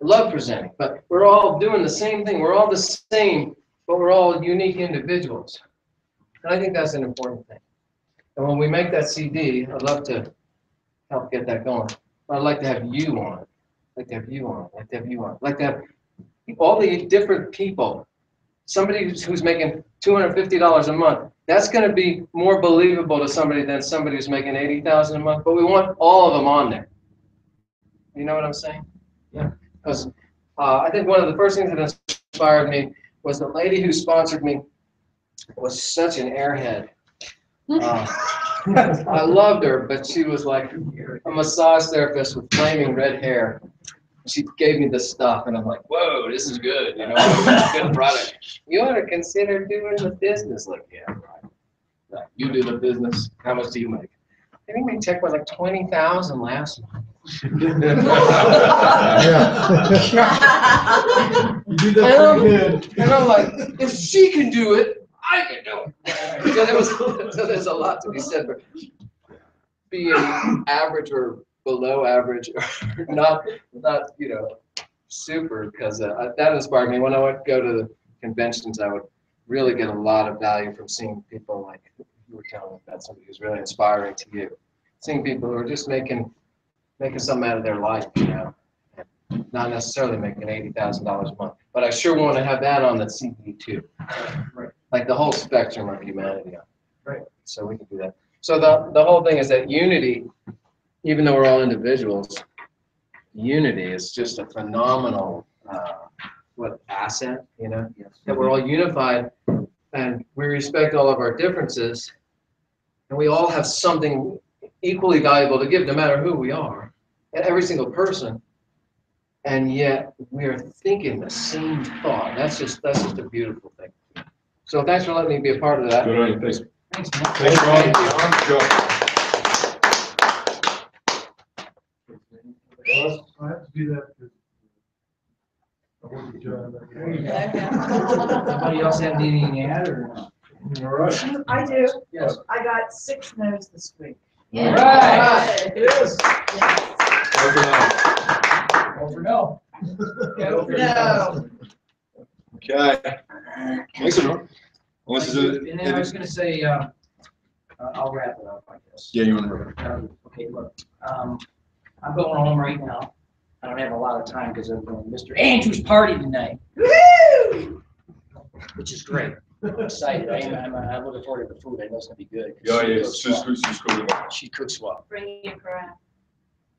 I love presenting, but we're all doing the same thing. We're all the same, but we're all unique individuals. And I think that's an important thing. And when we make that CD, I'd love to help get that going. I'd like to have you on it like to have you on, like to have you on, like to have all the different people. Somebody who's making $250 a month, that's going to be more believable to somebody than somebody who's making $80,000 a month. But we want all of them on there. You know what I'm saying? Yeah. Because I think one of the first things that inspired me was the lady who sponsored me was such an airhead. I loved her, but she was like a massage therapist with flaming red hair. She gave me this stuff, and I'm like, whoa, this is good, you know, good product. You ought to consider doing the business. Like, yeah, right. Like, you do the business. How much do you make? I think my check was like 20,000 last month. You do that pretty good. And I'm like, if she can do it, I can do it. So there's a lot to be said for being average or below average, or not you know, super, because that inspired me. When I would go to the conventions, I would really get a lot of value from seeing people like you were telling me about, somebody who's really inspiring to you. Seeing people who are just making something out of their life, you know, not necessarily making $80,000 a month. But I sure want to have that on the CD too. Right. Like the whole spectrum of humanity. Right. So we can do that. So the whole thing is that unity, even though we're all individuals, unity is just a phenomenal asset, you know, that we're all unified and we respect all of our differences, and we all have something equally valuable to give, no matter who we are, and every single person, and yet we are thinking the same thought. That's just a beautiful thing. So thanks for letting me be a part of that. Good on you. Thanks. Thanks, man. Thanks, Ron. Good job. I have to do that because I want to join. Anybody else have anything to add, or? All right. I do. Yes. I got 6 no's this week. All right. Yes. Over no. No. Okay. Thanks, everyone. Unless there's And then I was gonna say, I'll wrap it up, I guess. Yeah, you want to wrap it Okay, look, I'm going home right now. I don't have a lot of time because I'm going to Mr. Andrews' party tonight, Woo! which is great. I'm excited. I'm looking forward to the food. I know it's gonna be good. Yeah, She yeah, cooks she's well. good, she's good. She cooks well. Bring your crap.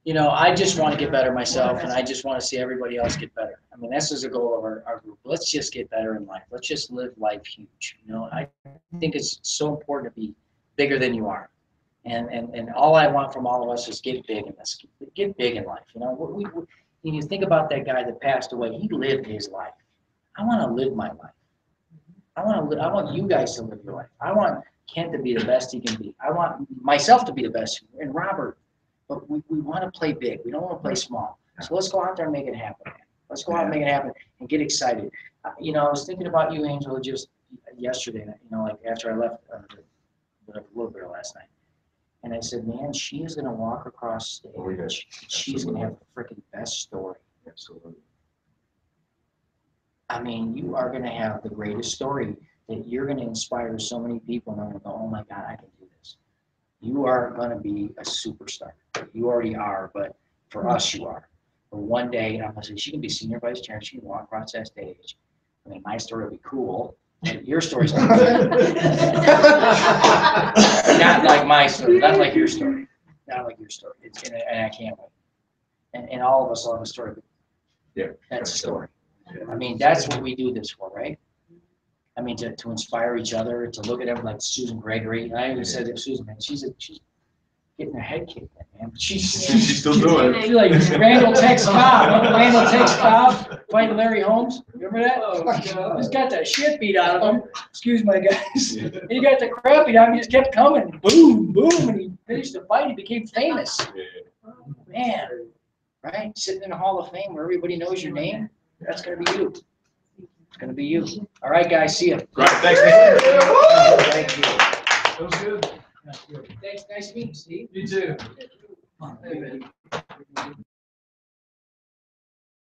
You know, I just want to get better myself, and I just want to see everybody else get better. I mean, this is a goal of our group. Let's just get better in life. Let's just live life huge. You know, I think it's so important to be bigger than you are. And all I want from all of us is get big in this. Get big in life. You know, when you think about that guy that passed away, he lived his life. I want to live my life. I want you guys to live your life. I want Kent to be the best he can be. I want myself to be the best, and Robert. But we want to play big. We don't want to play small. So let's go out there and make it happen, man. Let's go out and make it happen and get excited. You know, I was thinking about you, Angela, just yesterday, you know, like after I left a little bit last night. And I said, man, she is going to walk across stage. Oh, yeah. She's going to have the freaking best story. Absolutely. I mean, you are going to have the greatest story that you're going to inspire so many people. And I'm going to go, oh my God, I can do this. You are going to be a superstar. You already are, but for us, you are. But one day, I'm going to say, she can be senior vice chair. She can walk across that stage. I mean, my story will be cool. But your story's going to be good. Not like my story. Not like your story. Not like your story. And I can't wait. And all of us will have a story. Yeah. That's a story. I mean, that's what we do this for, right? I mean, to inspire each other, to look at everyone like Susan Gregory. I even said that Susan, man, she's getting her head kicked in, man. She's still doing it. She's like Randall Tex Cobb. Remember Randall Tex Cobb fighting Larry Holmes? Remember that? Oh, God. He's got the shit beat out of him. Excuse my guys. He got the crap beat out of him. He just kept coming. Boom, boom. And he finished the fight. He became famous. Man, right? Sitting in the Hall of Fame where everybody knows your name. That's going to be you. It's going to be you. All right, guys. See you. Great. Thanks, man. Thank you. That was good. Thanks. Nice meeting you, Steve. You too.